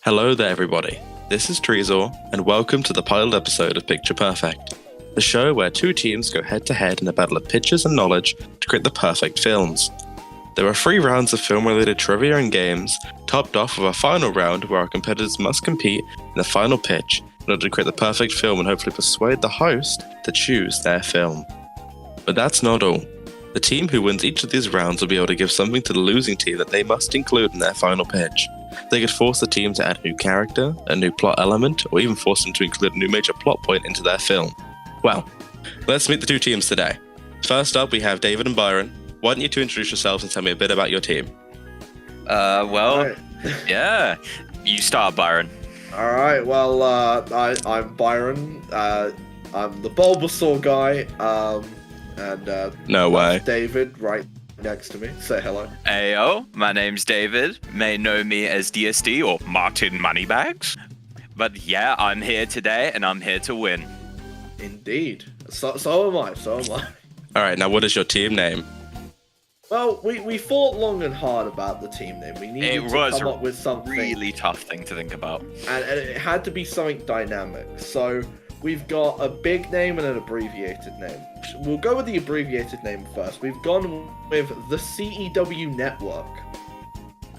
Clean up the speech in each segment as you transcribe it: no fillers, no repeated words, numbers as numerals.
Hello there, everybody. This is Treezoar, and welcome to the pilot episode of Picture Perfect, the show where two teams go head-to-head in a battle of pictures and knowledge to create the perfect films. There are 3 rounds of film-related trivia and games, topped off with a final round where our competitors must compete in a final pitch in order to create the perfect film and hopefully persuade the host to choose their film. But that's not all. The team who wins each of these rounds will be able to give something to the losing team that they must include in their final pitch. They could force the team to add a new character, a new plot element, or even force them to include a new major plot point into their film. Well, let's meet the two teams today. First up, we have David and Byron. Why don't you two introduce yourselves and tell me a bit about your team? Right. Yeah. You start, Byron. All right. Well, I'm Byron. I'm the Bulbasaur guy. No way. David, right next to me. Say hello. Ayo, my name's David. May know me as DSD or Martin Moneybags. But yeah, I'm here today and I'm here to win. Indeed. So am I. All right, now what is your team name? Well, we thought long and hard about the team name. We needed to come up with something. Really tough thing to think about. And it had to be something dynamic. So we've got a big name and an abbreviated name. We'll go with the abbreviated name first. We've gone with the CEW Network.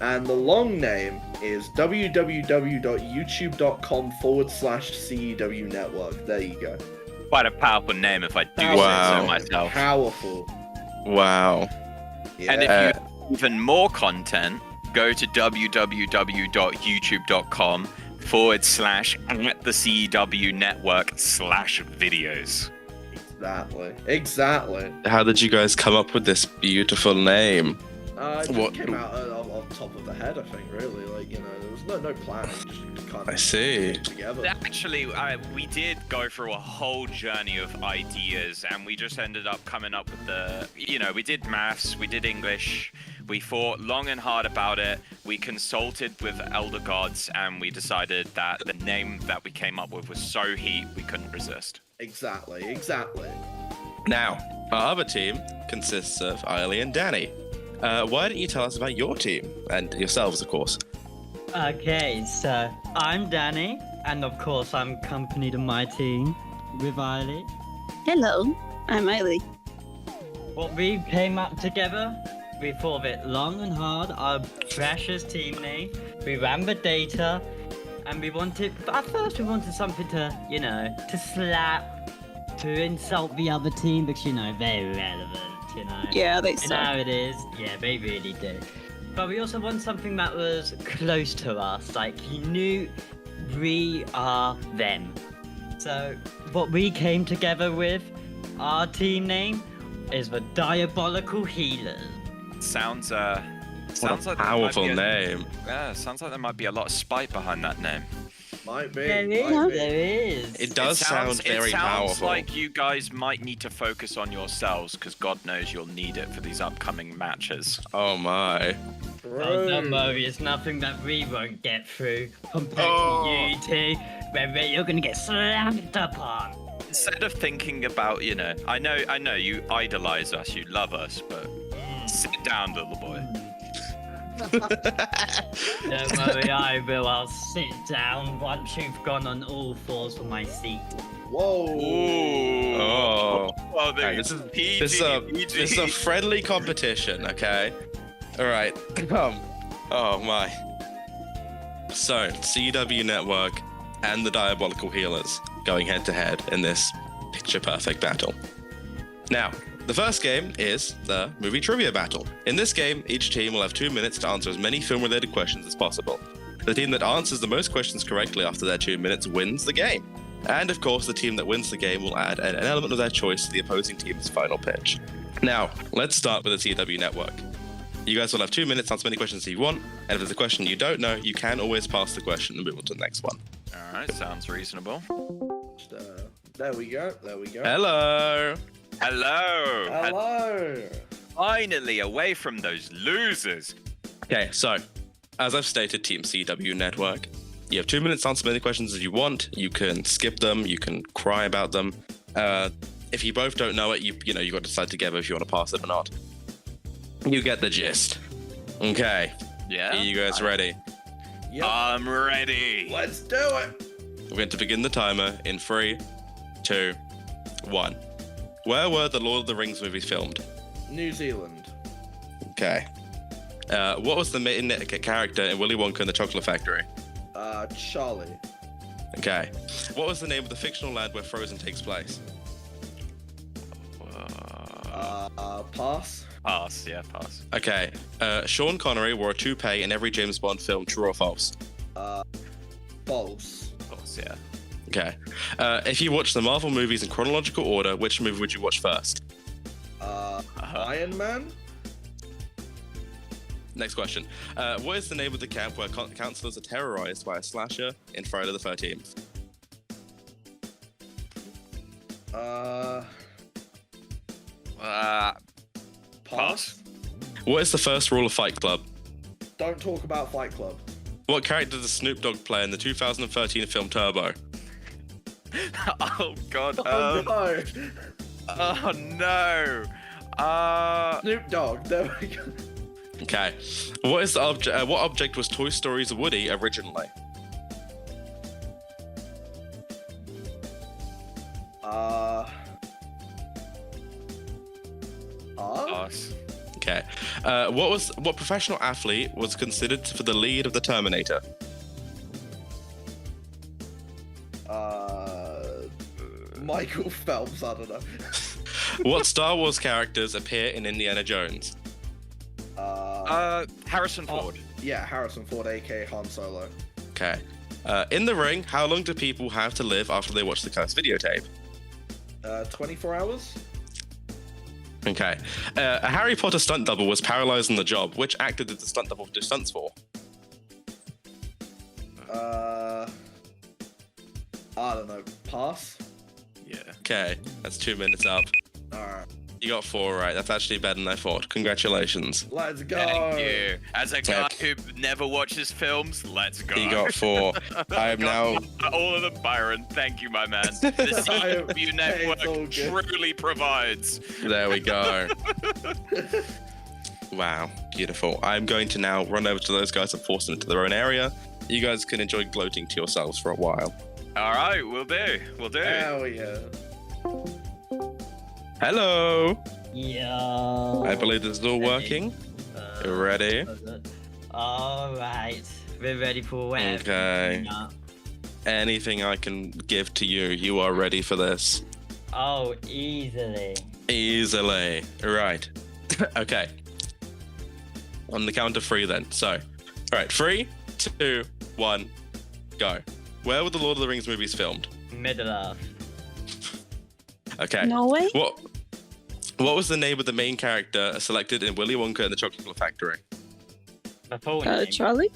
And the long name is www.youtube.com/CEW Network. There you go. Quite a powerful name if I do say so myself. Powerful. Wow. Yeah. And if you want even more content, go to www.youtube.com/@the CEW Network/videos. Exactly. How did you guys come up with this beautiful name? It just came out on top of the head, I think, really. There was no planning, just kind of I see. together. Actually, we did go through a whole journey of ideas, and we just ended up coming up with we did maths, we did English, we thought long and hard about it, we consulted with elder gods, and we decided that the name that we came up with was so heat we couldn't resist. Exactly. Now, our other team consists of Eiley and Danny. Why don't you tell us about your team? And yourselves, of course. Okay, so I'm Danny, and of course I'm accompanied on my team with Eiley. Hello, I'm Aida. What we came up together, we thought of it long and hard, our precious team name. We ran the data, and at first we wanted something to slap, to insult the other team, because, they're irrelevant, Yeah, they You know suck. how it is? Yeah, they really do. But we also want something that was close to us, like you knew we are them. So what we came together with, our team name, is the Diabolical Healers. Sounds What like a powerful name. Yeah, sounds like there might be a lot of spite behind that name. Might be. There is. It does sound very It sounds powerful. like you guys might need to focus on yourselves, because God knows you'll need it for these upcoming matches. Oh my. Oh, don't worry, it's nothing that we won't get through compared Oh. to you two, where you're gonna get slammed upon. Instead of thinking about, I know you idolize us, you love us, but sit down, little boy. Don't worry, I'll sit down once you've gone on all fours for my seat. Whoa. Oh. Well, Alright, this is a friendly competition, okay? Alright. Oh my. So, CW Network and the Diabolical Healers going head to head in this picture perfect battle. Now, the first game is the movie trivia battle. In this game, each team will have 2 minutes to answer as many film-related questions as possible. The team that answers the most questions correctly after their 2 minutes wins the game. And of course, the team that wins the game will add an element of their choice to the opposing team's final pitch. Now, let's start with the CW Network. You guys will have 2 minutes to answer as many questions as you want, and if there's a question you don't know, you can always pass the question and move on to the next one. Alright, sounds reasonable. There we go. Hello! Hello. Finally away from those losers. Okay, so, as I've stated, Team CW Network, you have 2 minutes to answer as many questions as you want. You can skip them, you can cry about them. If you both don't know it, you got to decide together if you want to pass it or not. You get the gist. Okay. Yeah. Are you guys ready? Yep. I'm ready. Let's do it. We're going to begin the timer in 3, 2, 1. Where were the Lord of the Rings movies filmed? New Zealand. Okay. What was the main character in Willy Wonka and the Chocolate Factory? Charlie. Okay. What was the name of the fictional land where Frozen takes place? Pass. Pass. Yeah, pass. Okay. Sean Connery wore a toupee in every James Bond film, true or false? False. False. Yeah. Okay. If you watch the Marvel movies in chronological order, which movie would you watch first? Iron Man. Next question. What is the name of the camp where counselors are terrorized by a slasher in Friday the 13th? Pass. What is the first rule of Fight Club? Don't talk about Fight Club. What character does Snoop Dogg play in the 2013 film Turbo? Oh God. Oh no. Oh no. Snoop Dogg. There we go. Okay. What is the object? What object was Toy Story's Woody originally? Pass. Okay. What professional athlete was considered for the lead of the Terminator? Michael Phelps. I don't know. What Star Wars characters appear in Indiana Jones? Harrison Ford. Yeah, Harrison Ford, aka Han Solo. Okay. In the ring, how long do people have to live after they watch the cursed videotape? 24 hours. Okay. A Harry Potter stunt double was paralyzed on the job. Which actor did the stunt double do stunts for? I don't know. Pass. Yeah. Okay, that's 2 minutes up. Alright. You got 4 right. That's actually better than I thought. Congratulations. Let's go. Thank you. As a guy Tech. who never watches films, let's go. You got 4. I am now. All of them, Byron. Thank you, my man. The CW network It's all good. truly provides. There we go. Wow, beautiful. I'm going to now run over to those guys and force them into their own area. You guys can enjoy gloating to yourselves for a while. All right, we'll do. We'll do. Hell yeah. Hello. Yo. I believe this is all working. You ready? All right. We're ready for whatever. Okay. Anything I can give to you, you are ready for this. Oh, easily. Easily. Right. Okay. On the count of 3 then. So, all right. 3, 2, 1, go. Where were the Lord of the Rings movies filmed? Middle Earth. Okay. Norway? What was the name of the main character selected in Willy Wonka and the Chocolate Factory? My full name. Charlie?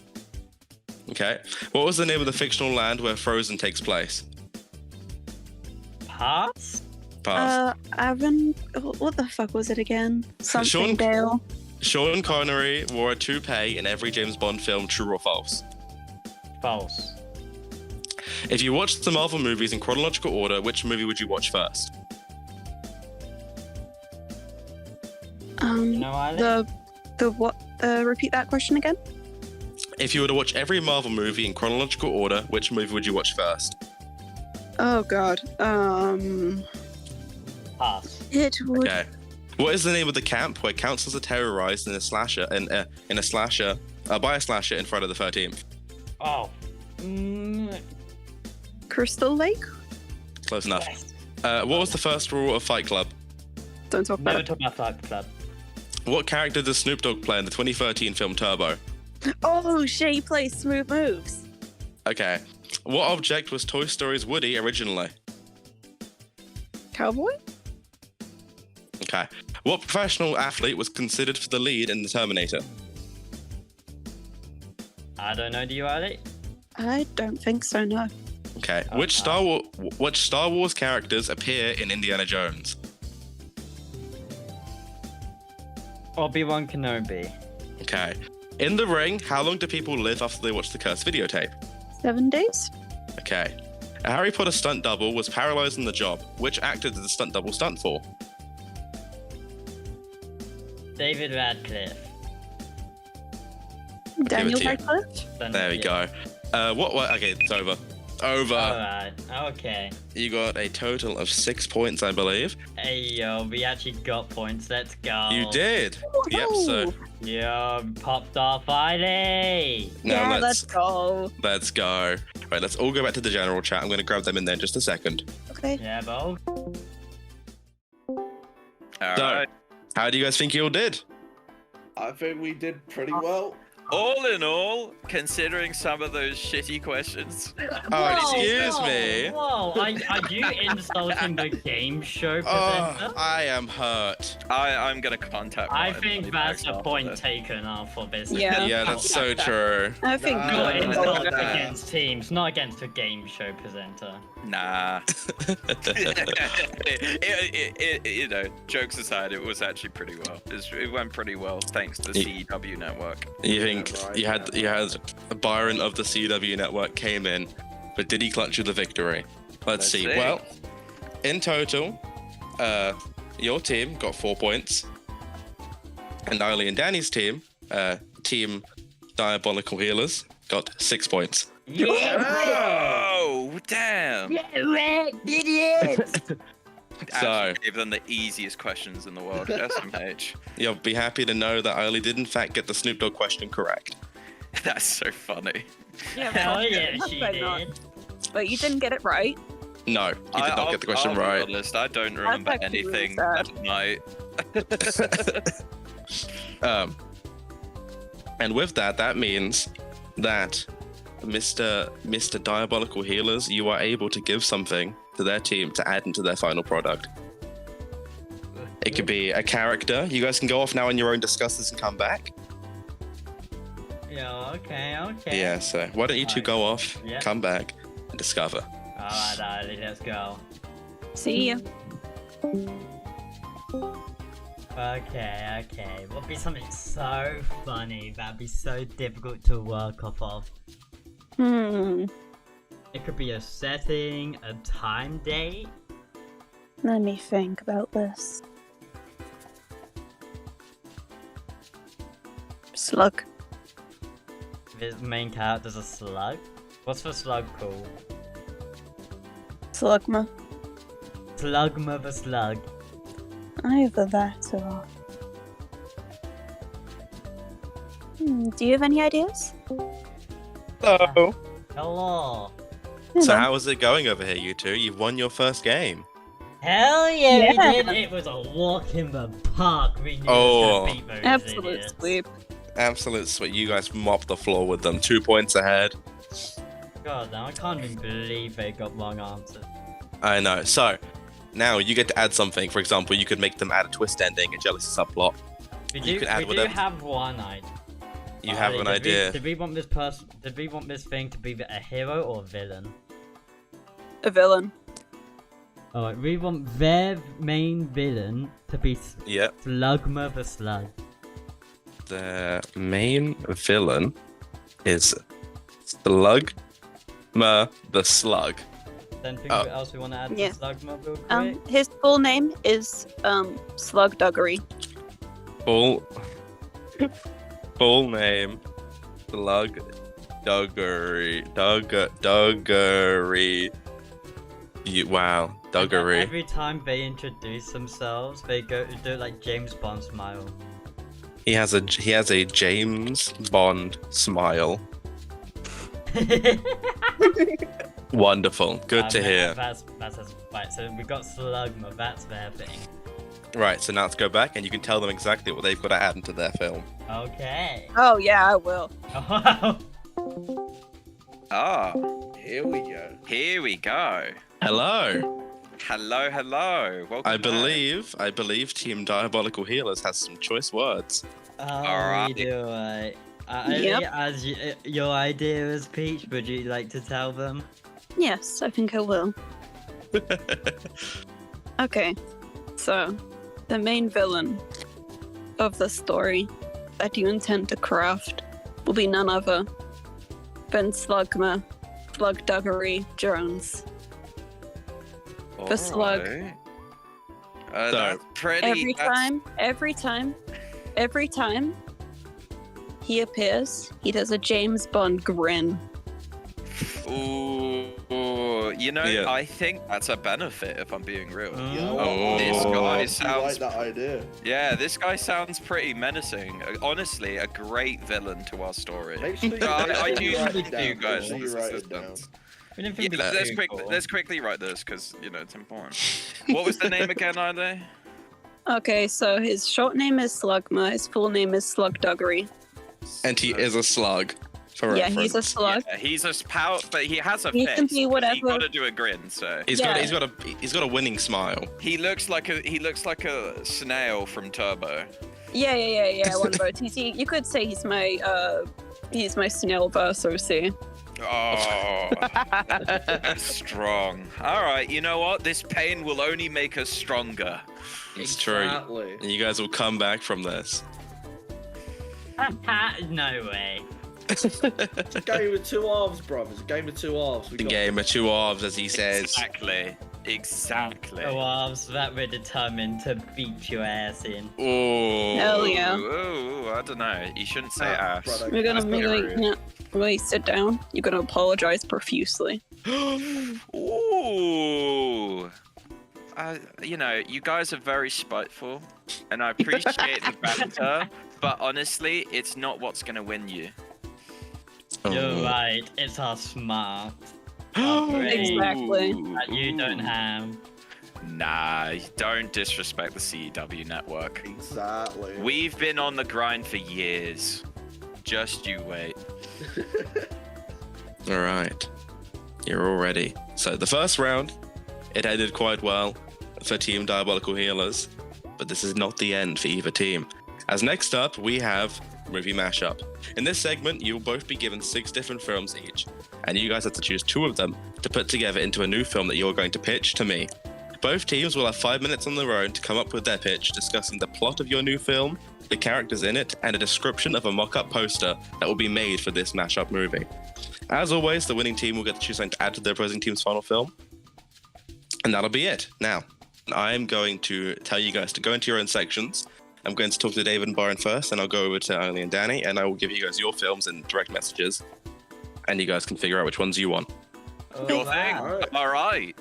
Okay. What was the name of the fictional land where Frozen takes place? Pass? Pass. Aaron, what the fuck was it again? Sean- Something Dale. Sean Connery wore a toupee in every James Bond film, true or false? False. If you watched the Marvel movies in chronological order, which movie would you watch first? You know, Isaac? The what? Repeat that question again. If you were to watch every Marvel movie in chronological order, which movie would you watch first? Oh god. Pass. It would. Okay. What is the name of the camp where counselors are terrorized in a slasher by a slasher in Friday the 13th? Oh. Crystal Lake. Close enough. Yes. What was the first rule of Fight Club? Don't talk about Never it. talk about Fight Club. What character does Snoop Dogg play in the 2013 film Turbo? Oh, she plays smooth moves. Okay. What object was Toy Story's Woody originally? Cowboy. Okay. What professional athlete was considered for the lead in The Terminator? I don't know, do you, Ali? I don't think so. No. Okay. Oh, Which Star Wars characters appear in Indiana Jones? Obi-Wan Kenobi. Okay. In the ring, how long do people live after they watch the cursed videotape? 7 days. Okay. A Harry Potter stunt double was paralyzed on the job. Which actor did the stunt double stunt for? David Radcliffe. Daniel to you. Radcliffe. Then, There we yeah. go. What? Okay, it's over. Over. Alright, okay. You got a total of 6 points, I believe. Hey yo, we actually got points. Let's go. You did. Yep. So Yo, popped off Friday. now Yeah, let's go. go. Right, let's all go back to the general chat. I'm going to grab them in there in just a second. Okay. Yeah, bro. Alright. How do you guys think you all did? I think we did pretty well. All in all, considering some of those shitty questions, Oh, excuse me. Whoa, are you insulting the game show presenter? Oh, I am hurt. I'm gonna contact. I my think money that's back a after point this. taken off for this. Yeah. Yeah, that's so true. I think Nah. Not Oh, insult nah. against teams, not against a game show presenter. Nah. You know, jokes aside, it was actually pretty well. It went pretty well thanks to the CW network. You think right, you had Byron of the CW network came in, but did he clutch you the victory? Let's see. see. Well, in total, your team got 4 points, and Eiley and Danny's team, Team Diabolical Healers, got 6 points. Oh, damn! So Actually gave them the easiest questions in the world. SMH. you'll be happy to know that Eiley did in fact get the Snoop Dogg question correct. That's so funny. Yeah, Hell yeah, but she not. did. But you didn't get it right. No, he did not get the question I'll be right. honest, I don't remember actually really anything sad. that night. And with that, that means that Mr. Diabolical Healers, you are able to give something to their team to add into their final product. It could be a character. You guys can go off now on your own, discuss this, and come back. Yeah, okay. Yeah, so why don't you two go off, Yeah. come back, and discover. Alright, Eiley, let's go. See you. Okay. Would be something so funny that'd be so difficult to work off of. It could be a setting, a time date. Let me think about this. Slug. This main character's a slug. What's the slug called? Slugma. Slugma the slug. Either that or... do you have any ideas? Hello. Hello. So Hello. how is it going over here, you two? You've won your first game. Hell yeah, Yeah. we did! It was a walk in the park. We knew Oh. we was gonna beat those Absolute idiots. sweep. Absolute sweet. You guys mopped the floor with them. 2 points ahead. God, now I can't even believe they got wrong answers. I know. So now you get to add something. For example, you could make them add a twist ending, a jealousy subplot. We You do, can add we do whatever- have one idea. You have an idea. Did we want this person? Did we want this thing to be a hero or a villain? A villain. Alright, we want their main villain to be Yep. Slugma the Slug. The main villain is Slugma the Slug. Anything Oh. else we want to add Yeah. to Slugma real quick? His full name is Slugduggery. Full name Duggery. Wow, Duggery. Every time they introduce themselves, they do like James Bond smile. He has a James Bond smile. Wonderful. Good to hear. That's right. So we got Slugma. That's their thing. Right, so now let's go back and you can tell them exactly what they've got to add into their film. Okay. Oh yeah, I will. Ah, Here we go. here we go. Hello. Hello. Welcome. I back. believe Team Diabolical Healers has some choice words. Alright. We do right. Yep. As your idea is Peach, would you like to tell them? Yes, I think I will. Okay, so the main villain of the story that you intend to craft will be none other than Slugduggery Jones. The slug. Alright. So, That's pretty. Every time he appears, he does a James Bond grin. Ooh, you know, Yeah. I think that's a benefit if I'm being real. Oh. This guy I sounds. like that idea. Yeah, this guy sounds pretty menacing. Honestly, a great villain to our story. Make sure you, I do write need it down. you guys Make sure you want write it assistance. down. We didn't Yeah, think it'd be too cool. let's quickly write this because you know it's important. What was the name again, Aida? Okay, so his short name is Slugma, his full name is Slugduggery. And he is a slug. For Yeah, reference. he's a slug. Yeah, he's a spout, but he has a He face. can be whatever. He got to do a grin, so He's Yeah. got a winning smile. he looks like a snail from Turbo. Yeah, one of those. You could say he's my snailverse OC. Oh, that's strong. All right, you know what? This pain will only make us stronger. It's true. Exactly. And you guys will come back from this. No way. It's a game with two halves, bruv. It's a game with two halves. We The got game of two halves, as he says. Exactly. Oh, halves that we're determined to beat your ass in. Oh. Hell yeah. Ooh, I don't know. You shouldn't say ass. brother. We're gonna That's be very like, rude. no, wait, sit down. You're gonna apologize profusely. Ooh. You know, you guys are very spiteful, and I appreciate the banter, but honestly, it's not what's gonna win you. Oh. You're right, it's our smart. Our brain Exactly. that you don't have. Nah, don't disrespect the CEW network. Exactly. We've been on the grind for years. Just you wait. All right. You're all ready. So the first round, it ended quite well for Team Diabolical Healers, but this is not the end for either team. As next up, we have Movie Mashup. In this segment, you'll both be given 6 different films each, and you guys have to choose 2 of them to put together into a new film that you're going to pitch to me. Both teams will have 5 minutes on their own to come up with their pitch, discussing the plot of your new film, the characters in it, and a description of a mock-up poster that will be made for this mashup movie. As always, the winning team will get to choose something to add to the opposing team's final film, and that'll be it. Now, I'm going to tell you guys to go into your own sections. I'm going to talk to David and Byron first, and I'll go over to Eileen and Danny, and I will give you guys your films in direct messages, and you guys can figure out which ones you want. Your thing. Alright. All right.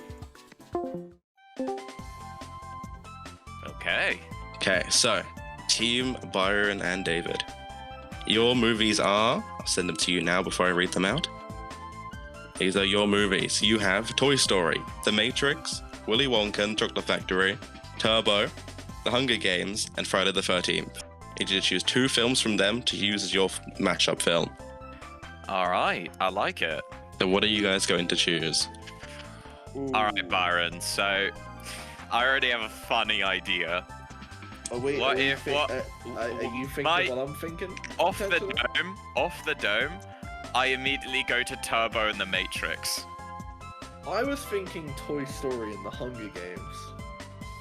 Okay. Okay, so Team Byron and David. Your movies are, I'll send them to you now before I read them out. These are your movies. You have Toy Story, The Matrix, Willy Wonka and the Chocolate Factory, Turbo, The Hunger Games, and Friday the 13th. You need to choose 2 films from them to use as your mashup film. All right. I like it. So what are you guys going to choose? Ooh. All right, Byron. So I already have a funny idea. Oh, wait, What are you if- think- what- are you thinking My- what I'm thinking? Off the Potentially? dome, I immediately go to Turbo and the Matrix. I was thinking Toy Story and The Hunger Games.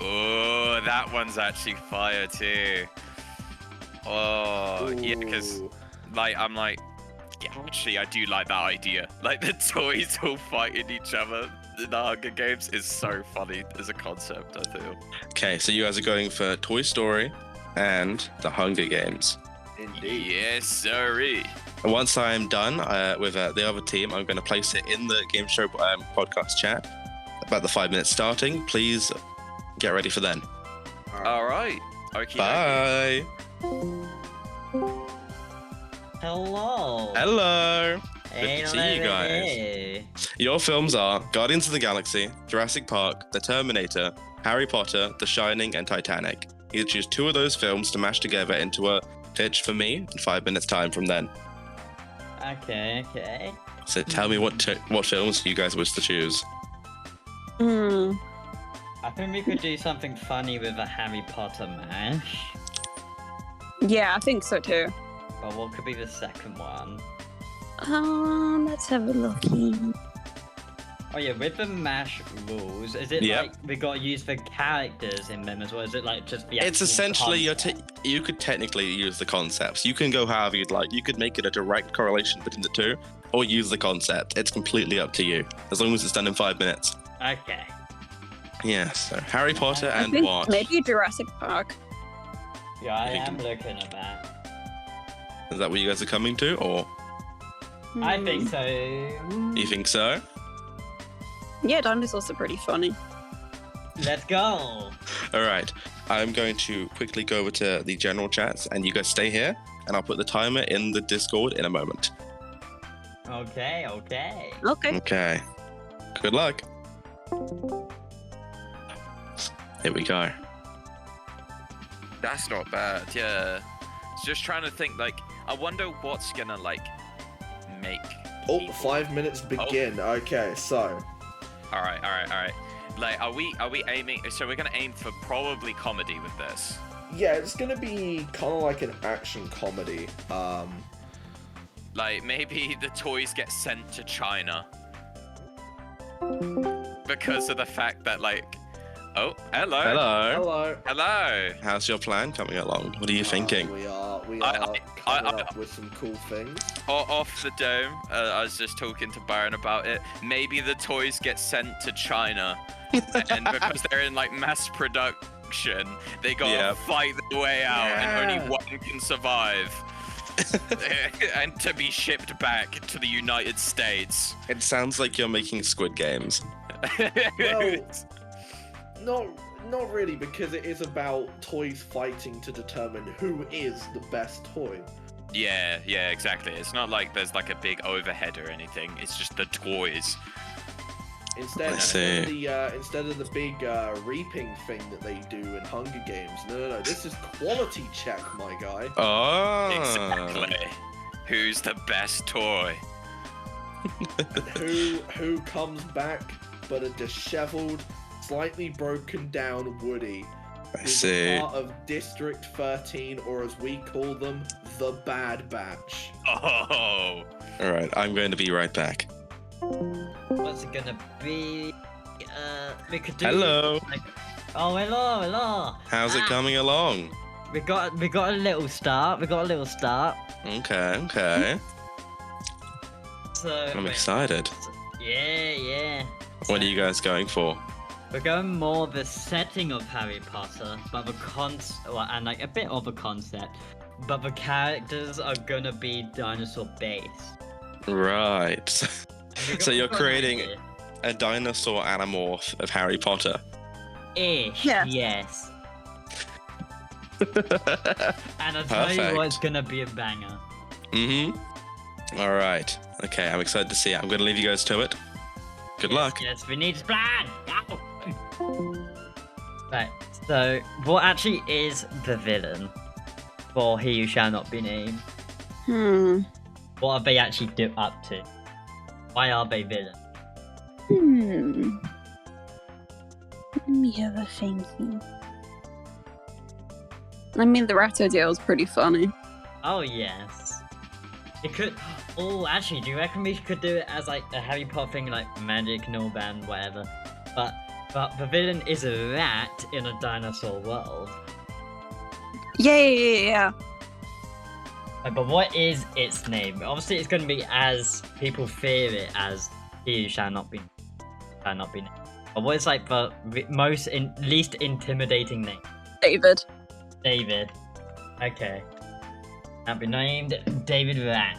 Oh, that one's actually fire too. Oh, yeah, because Ooh. like I'm like, yeah, actually I do like that idea. Like the toys all fighting each other in the Hunger Games is so funny as a concept, I feel. Okay, so you guys are going for Toy Story and The Hunger Games. Indeed. Yes, sorry. And once I'm done with the other team, I'm going to place it in the game show podcast chat about the 5 minutes starting. Please get ready for then. All right. Okay. Bye. Hello. Hello. Hey, to see you guys. hey. Your films are Guardians of the Galaxy, Jurassic Park, The Terminator, Harry Potter, The Shining, and Titanic. You choose 2 of those films to mash together into a pitch for me in 5 minutes time from then. Okay. So tell me what films you guys wish to choose. Hmm. I think we could do something funny with a Harry Potter mash. Yeah, I think so too. But what could be the second one? Let's have a looky. Oh yeah, with the mash rules, is it Yep. like we got to use the characters in them as well? Is it like just the? It's actual essentially concept? you could technically use the concepts. You can go however you'd like. You could make it a direct correlation between the 2, or use the concept. It's completely up to you, as long as it's done in 5 minutes. Okay. Yeah. So Harry Potter I and think what? maybe Jurassic Park. Yeah, I think- am looking at that. Is that what you guys are coming to, or I think so. you think so? Yeah, dinosaurs are pretty funny. Let's go. All right. I'm going to quickly go over to the general chats, and you guys stay here, and I'll put the timer in the Discord in a moment. Okay. Okay. Okay. Good luck. Here we go. That's not bad. Yeah. Just trying to think. Like, I wonder what's gonna like make. Oh, people- 5 minutes begin. Okay, so All right. Like, are we aiming? So we're gonna aim for probably comedy with this. yeah, it's gonna be kind of like an action comedy. Like, maybe the toys get sent to China because of the fact that, like, oh, hello. Hello. How's your plan coming along? What are you thinking? We are I- coming up with some cool things. Off the dome, I was just talking to Byron about it. Maybe the toys get sent to China, and because they're in like mass production, they gotta Yep. fight their way out, and Yeah. only one can survive. And to be shipped back to the United States. It sounds like you're making Squid Games. Well, not really, because it is about toys fighting to determine who is the best toy. Yeah, exactly. It's not like there's like a big overhead or anything. It's just the toys. Instead of the big reaping thing that they do in Hunger Games. No. This is quality check, my guy. Oh. Exactly. Who's the best toy? And who comes back but a disheveled, slightly broken down Woody. I Who's see. part of District 13, or as we call them, the Bad Batch. Oh. All right. I'm going to be right back. What's it gonna be? We could do. Hello. Like, oh, hello. How's it coming along? We got a little start. Okay. So. I'm excited. Yeah. What are you guys going for? We're going more the setting of Harry Potter, but and like a bit of a concept, but the characters are gonna be dinosaur based. Right. So you're creating an a dinosaur anamorph of Harry Potter. idea. Ish, Yeah. yes. And I'll tell you Perfect. what, it's gonna be a banger. All right. Okay, I'm excited to see it. I'm going to leave you guys to it. Good luck. Yes, we need plan. Right. So, what actually is the villain for He Who Shall Not Be Named? What are they actually up to? Why are they villains? Let me have a thinking. I mean, the rat idea was pretty funny. Oh yes. It could. Oh, actually, do you reckon we could do it as like a Harry Potter thing, like magic, no band, whatever? But the villain is a rat in a dinosaur world. Yeah. But what is its name? Obviously, it's going to be as people fear it as He Who Shall Not Be Named. But what is like the least intimidating name? David. David. Okay. That'll be named David Rat.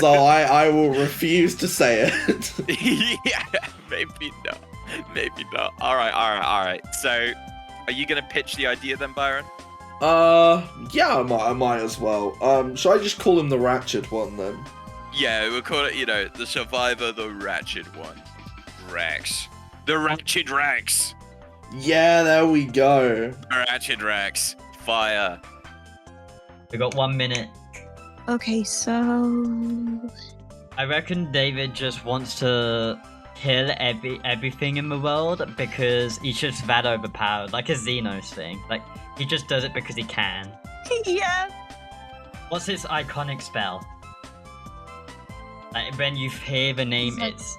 So I will refuse to say it. Yeah, maybe not. All right. So, are you gonna pitch the idea then, Byron? Yeah, I might as well. Should I just call him the Ratchet one then? Yeah, we'll call it, the Survivor, the Ratchet one. Rex. The Ratchet Rex. Yeah, there we go. Ratchet Rex. Fire. We got 1 minute. Okay, so I reckon David just wants to kill everything in the world because he's just that overpowered, like a Xenos thing. Like, he just does it because he can. yeah. What's his iconic spell? Like, when you hear the name, it's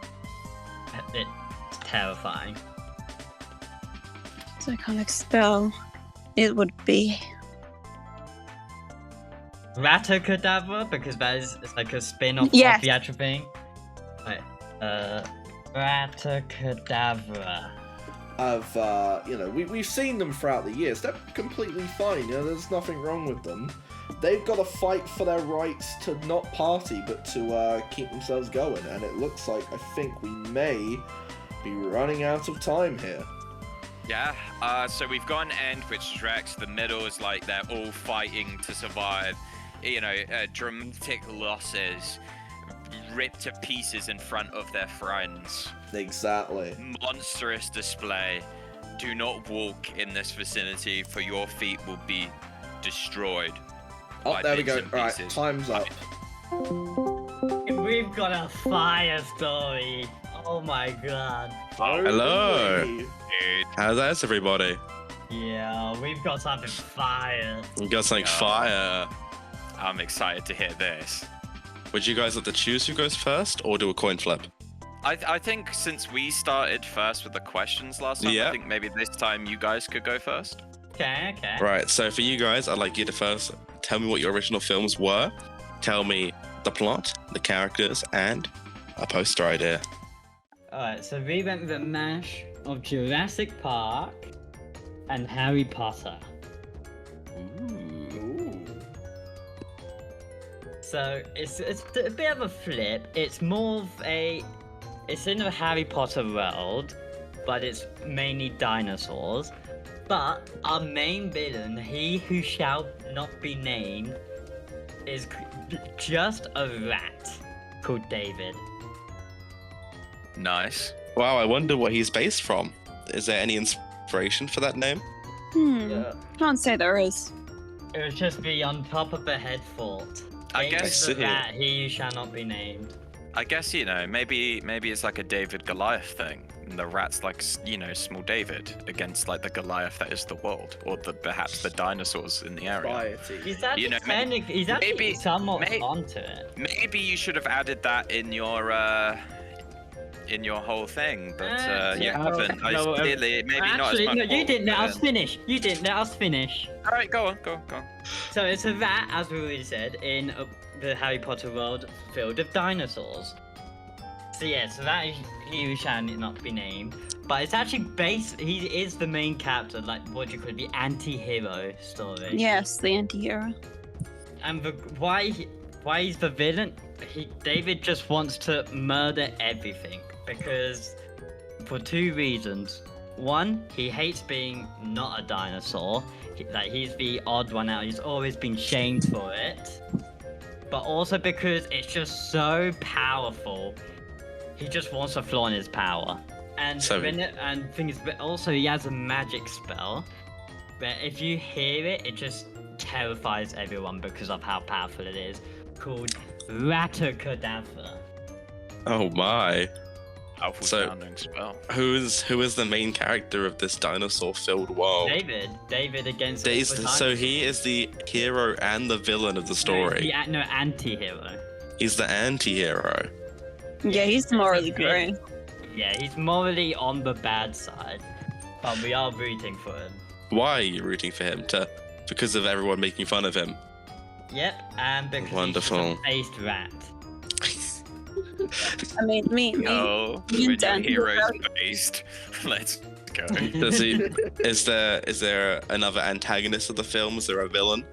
terrifying. So iconic spell. It would be. Ratacadabra, because that is it's like a spin-off Yes. of the actual thing. Right. Ratacadabra. We've seen them throughout the years. They're completely fine. There's nothing wrong with them. they've got to fight for their rights to not party, but to keep themselves going. And it looks like I think we may be running out of time here. Yeah, so we've got an end, which is Rex. The middle is like they're all fighting to survive. You know, dramatic losses, ripped to pieces in front of their friends. Exactly. Monstrous display. Do not walk in this vicinity, for your feet will be destroyed. Oh, there we go. Bits and Alright, pieces. time's up. We've got a fire story. Oh my god. Hello. Holy. How's everybody? Yeah, we've got something fire. You got something Yeah. fire. I'm excited to hear this. Would you guys like to choose who goes first, or do a coin flip? I think since we started first with the questions last time, Yeah. I think maybe this time you guys could go first. Okay. Right, so for you guys, I'd like you to first tell me what your original films were, tell me the plot, the characters, and a poster idea. Alright, so we went with a mash of Jurassic Park and Harry Potter. Ooh. So it's a bit of a flip. It's more of it's in the Harry Potter world, but it's mainly dinosaurs. But our main villain, he who shall not be named, is just a rat called David. Nice. Wow, I wonder what he's based from. Is there any inspiration for that name? Yeah. Can't say there is. It would just be on top of the head fort. I David guess- the I see. rat, he who shall not be named. I guess, you know, maybe it's like a David Goliath thing. And the rat's like, you know, small David against like the Goliath that is the world, or perhaps the dinosaurs in the area. Society. He's actually, You know, he's actually maybe- somewhat may- onto it. Maybe you should have added that in your whole thing, but you yeah. haven't. No, Clearly, maybe not as Actually, much. no, you fault, didn't let but, us finish. You didn't let us finish. All right, go on. So it's a rat, as we already said, in the Harry Potter world filled with dinosaurs. So yeah, so that is he who shall not be named. But it's actually based. He is the main character, like what do you call it, the anti-hero story. Yes, the anti-hero. And why he's the villain? David just wants to murder everything because for two reasons. One, he hates being not a dinosaur. He's the odd one out. He's always been shamed for it. But also because it's just so powerful. He just wants to flaunt his power. And thing is, but also he has a magic spell. But if you hear it, it just terrifies everyone because of how powerful it is. Called Ratacadabra. Oh my. Powerful So- sounding spell. Who is the main character of this dinosaur-filled world? David against. So he is the hero and the villain of the story. No, anti-hero. He's the anti-hero. Yeah, he's morally grey. Yeah, he's morally on the bad side, but we are rooting for him. Why are you rooting for him? Because of everyone making fun of him? Yep, and because Wonderful. he's just a based rat. I mean, me No, me when your Dan, hero's you're based. Let's go. Does he? Is there another antagonist of the film? Is there a villain?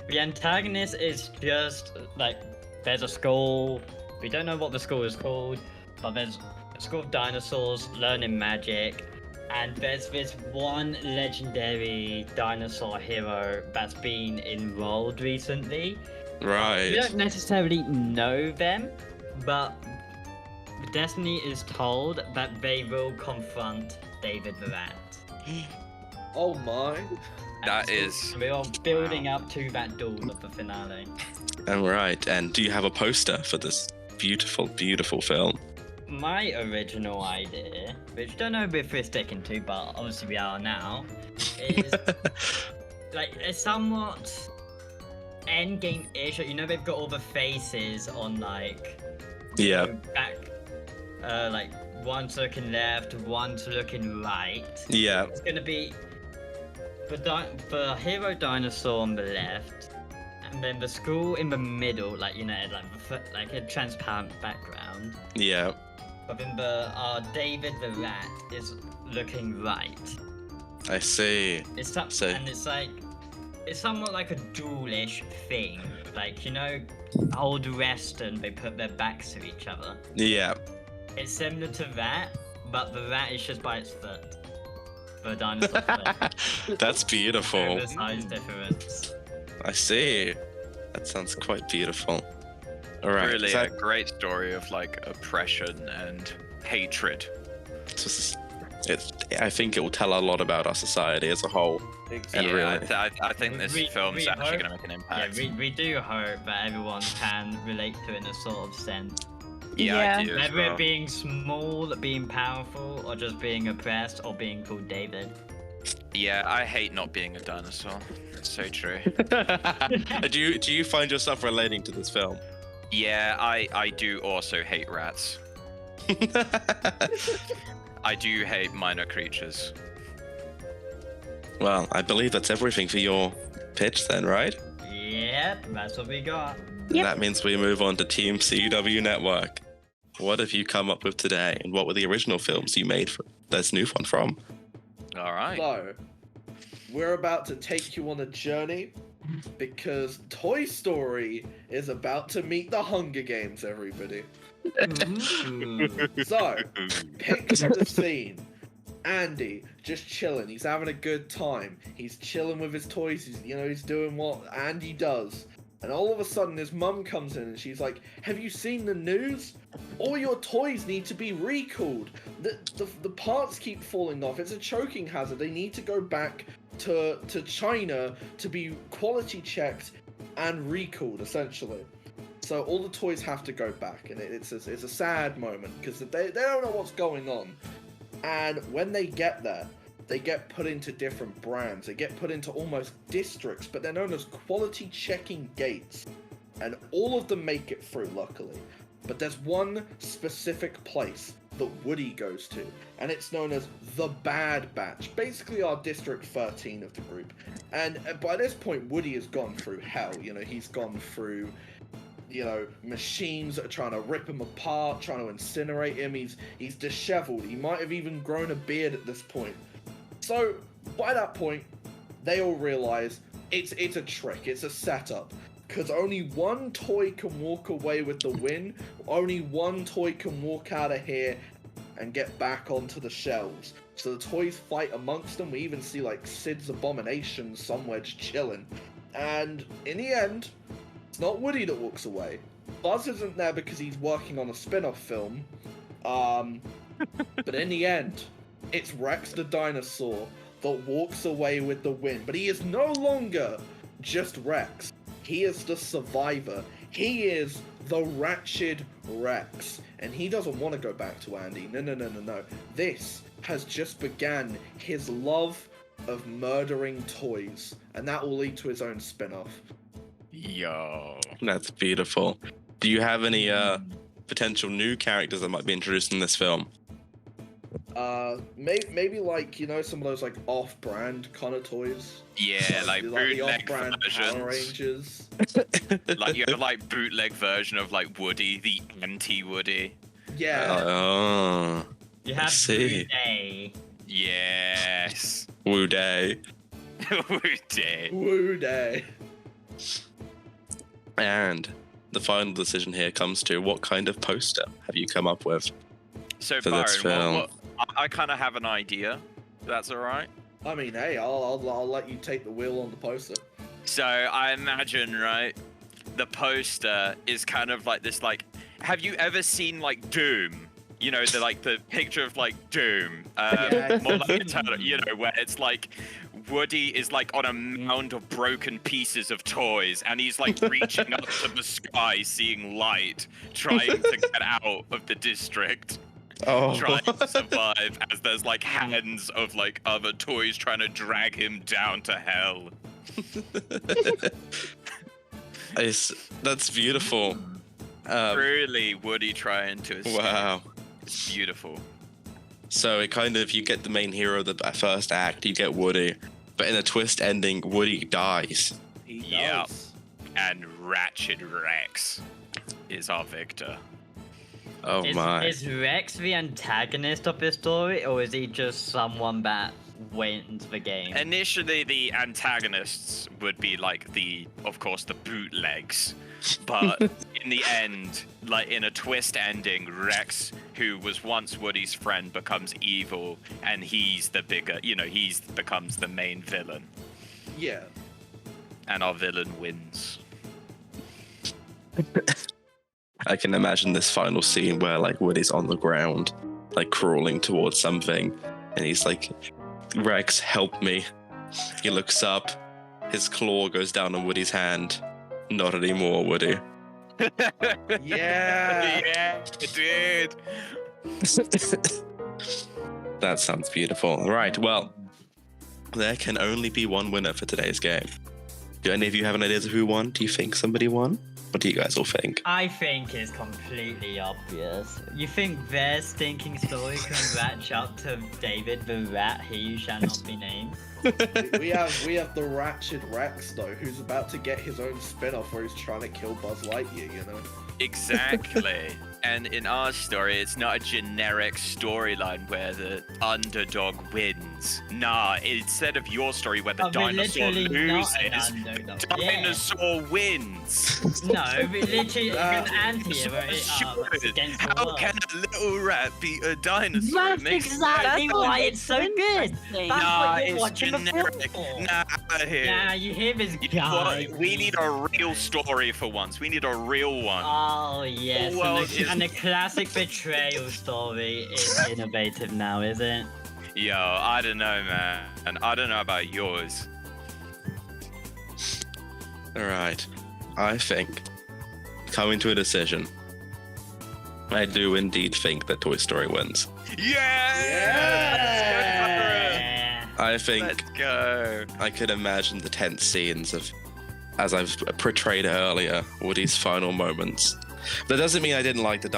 The antagonist is just like there's a school. We don't know what the school is called, but there's a school of dinosaurs learning magic, and there's this one legendary dinosaur hero that's been enrolled recently. We Right. don't necessarily know them, but Destiny is told that they will confront David the Rat. Oh my. That And is- so we are building up to that duel of the finale. All right. And do you have a poster for this beautiful, beautiful film? My original idea, which don't know if we're sticking to, but obviously we are now, is like a somewhat endgame-ish. You know, they've got all the faces on like Yeah. back, like one's looking left, one's looking right. Yeah. It's gonna be the hero dinosaur on the left, and then the school in the middle, like you know, like a transparent background. Yeah. But then David the rat is looking right. I see. It's up, So- and it's like it's somewhat like a duelish thing. Like, you know, old Western, they put their backs to each other. Yeah. It's similar to that, but the rat is just by its foot. The dinosaur foot. That's beautiful. The size difference. I see. That sounds quite beautiful. All right. Really, is that- a great story of like oppression and hatred. I think it will tell a lot about our society as a whole. And Yeah, really- I think this film's we actually hope- going to make an Yeah, impact. we do hope that everyone can relate to it in a sort of sense. Yeah, I Yeah. do as Whether well. it being small, being powerful, or just being oppressed, or being called David. Yeah, I hate not being a dinosaur. It's so true. do you find yourself relating to this film? Yeah, I do also hate rats. I do hate minor creatures. Well, I believe that's everything for your pitch then, right? Yep, that's what we got. Yep. That means we move on to Team CW Network. What have you come up with today, and what were the original films you made for this new one from? All right. So, we're about to take you on a journey because Toy Story is about to meet the Hunger Games, everybody. So, picture the scene. Andy just chilling. He's having a good time. He's chilling with his toys. He's doing what Andy does. And all of a sudden, his mum comes in and she's like, "Have you seen the news? All your toys need to be recalled. The parts keep falling off. It's a choking hazard. They need to go back to China to be quality checked and recalled, essentially." So all the toys have to go back, and it's a sad moment because they don't know what's going on. And when they get there, they get put into different brands. They get put into almost districts, but they're known as quality checking gates. And all of them make it through, luckily. But there's one specific place that Woody goes to, and it's known as the Bad Batch. Basically our District 13 of the group. And by this point, Woody has gone through hell. He's gone through machines that are trying to rip him apart, trying to incinerate him. He's disheveled. He might have even grown a beard at this point. So, by that point, they all realize it's a trick, it's a setup. Because only one toy can walk away with the win, only one toy can walk out of here and get back onto the shelves. So the toys fight amongst them. We even see, like, Sid's Abomination somewhere just chilling. And in the end, it's not Woody that walks away. Buzz isn't there because he's working on a spin-off film. But in the end, it's Rex the dinosaur that walks away with the win. But he is no longer just Rex. He is the survivor. He is the Ratchet Rex. And he doesn't want to go back to Andy. No. This has just began his love of murdering toys. And that will lead to his own spin-off. Yo. That's beautiful. Do you have any potential new characters that might be introduced in this film? Maybe like, some of those like off-brand kind of toys. Yeah, like the bootleg off-brand Power versions. Rangers. Like you have like bootleg version of like Woody, the anti-Woody. Yeah. Oh, You have see. Day. Yes. Woo Day. Woody. Woo day. And the final decision here comes to what kind of poster have you come up with? So For this Byron, film. I kind of have an idea. That's all right. I mean, hey, I'll let you take the wheel on the poster. So I imagine, right, the poster is kind of like this, like, have you ever seen like Doom? The picture of like Doom, Yeah. more like Eternal, where it's like Woody is like on a mound of broken pieces of toys, and he's like reaching up to the sky, seeing light, trying to get out of the district. Oh, Trying to survive as there's like hands of like other toys trying to drag him down to hell. That's beautiful. Truly Woody trying to escape. Wow. It's beautiful. So it kind of, you get the main hero of the first act, you get Woody, but in a twist ending, Woody dies. He Yeah. does. And Ratchet Rex is our victor. Oh my. Is Rex the antagonist of this story, or is he just someone that wins the game. Initially, the antagonists would be like of course, the bootlegs. But in the end, like in a twist ending, Rex, who was once Woody's friend, becomes evil, and he's the bigger, becomes the main villain. Yeah. And our villain wins. I can imagine this final scene where like Woody's on the ground, like crawling towards something, and he's like, Rex, help me. He looks up, his claw goes down on Woody's hand. Not anymore, Woody. Yeah. Yeah, dude. That sounds beautiful. Right, well, there can only be one winner for today's game. Do any of you have an idea of who won? Do you think somebody won? What do you guys all think? I think it's completely obvious. You think their stinking story can match up to David the Rat, he who shall not be named? we have the Ratchet Rex though, who's about to get his own spin-off where he's trying to kill Buzz Lightyear, you know? Exactly. And in our story, it's not a generic storyline where the underdog wins. Nah, instead of your story where the dinosaur loses, dinosaur wins. No, we literally an anti-hero against the How world. can a little rat beat a dinosaur? That's It makes exactly That's why what it's so good. interesting. That's Nah, what you're it's watching generic. the film for. Nah, out of here. Nah, you hear this You know guy. what? We need a real story for once. We need a real one. Oh yes, Well, and the classic betrayal story is innovative now, is it? Yo, I don't know, man. And I don't know about yours. Alright, I think, coming to a decision, I do indeed think that Toy Story wins. Yeah! Yeah. I think Let's go. I could imagine the tense scenes of, as I've portrayed earlier, Woody's final moments. That doesn't mean I didn't like the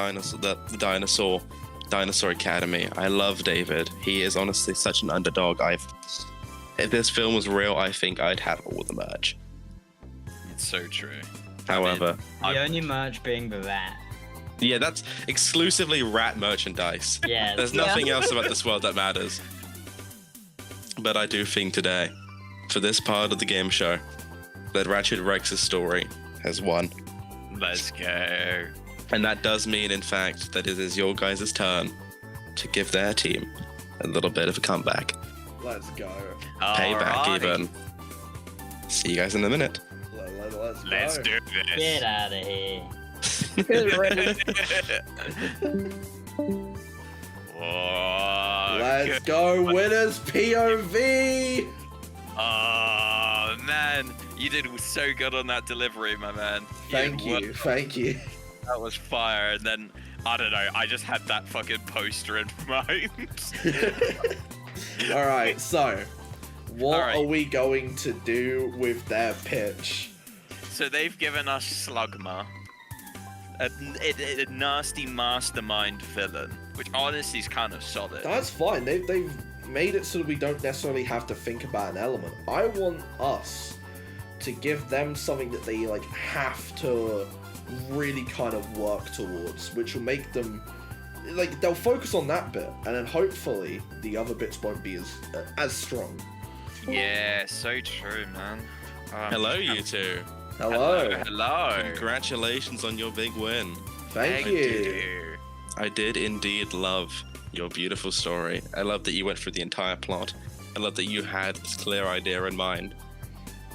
Dinosaur Academy. I love David. He is honestly such an underdog. If this film was real, I think I'd have all the merch. It's so true. However, The only merch being the rat. yeah, that's exclusively rat merchandise. Yeah. There's nothing else about this world that matters. But I do think today, for this part of the game show, that Ratchet Rex's story has won. Let's go. And that does mean, in fact, that it is your guys' turn to give their team a little bit of a comeback. Let's go. Payback, Alrighty. even. See you guys in a minute. Let's go. do this. Get out of here. Good riddance. Oh, Let's good. go, winners POV! Oh, man. You did so good on that delivery, my man. Thank did you, thank you. That was fire. And then, I don't know, I just had that fucking poster in mind. Alright, so, what Alright. are we going to do with their pitch? So they've given us Slugma, a nasty mastermind villain, which honestly is kind of solid. That's fine, they've made it so that we don't necessarily have to think about an element. I want us to give them something that they like have to really kind of work towards, which will make them like they'll focus on that bit, and then hopefully the other bits won't be as strong. Yeah, so true, man. Hello, you two. Hello. Hello. Congratulations on your big win. Thank you. I did indeed love your beautiful story. I love that you went through the entire plot. I love that you had this clear idea in mind.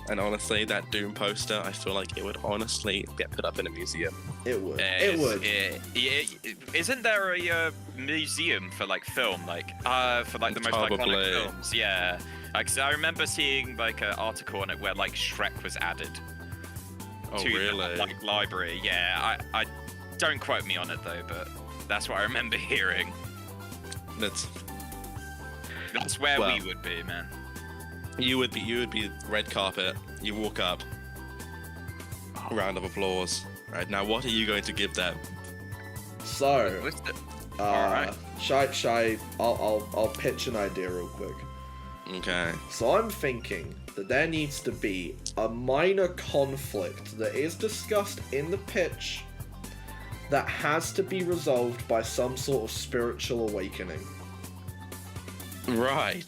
And honestly, that Doom poster, I feel like it would honestly get put up in a museum. It would. It would. Isn't there a museum for like film, for like the most Probably. iconic films? Yeah. Like, 'cause I remember seeing like an article on it where like Shrek was added Oh, to really? the like library. Yeah. I don't quote me on it though, but that's what I remember hearing. That's Where Well. we would be, man. you would be red carpet. You walk up. Round of applause. Right now, what are you going to give them? So, What's the- uh, shy. I'll pitch an idea real quick. Okay. So I'm thinking that there needs to be a minor conflict that is discussed in the pitch that has to be resolved by some sort of spiritual awakening. Right.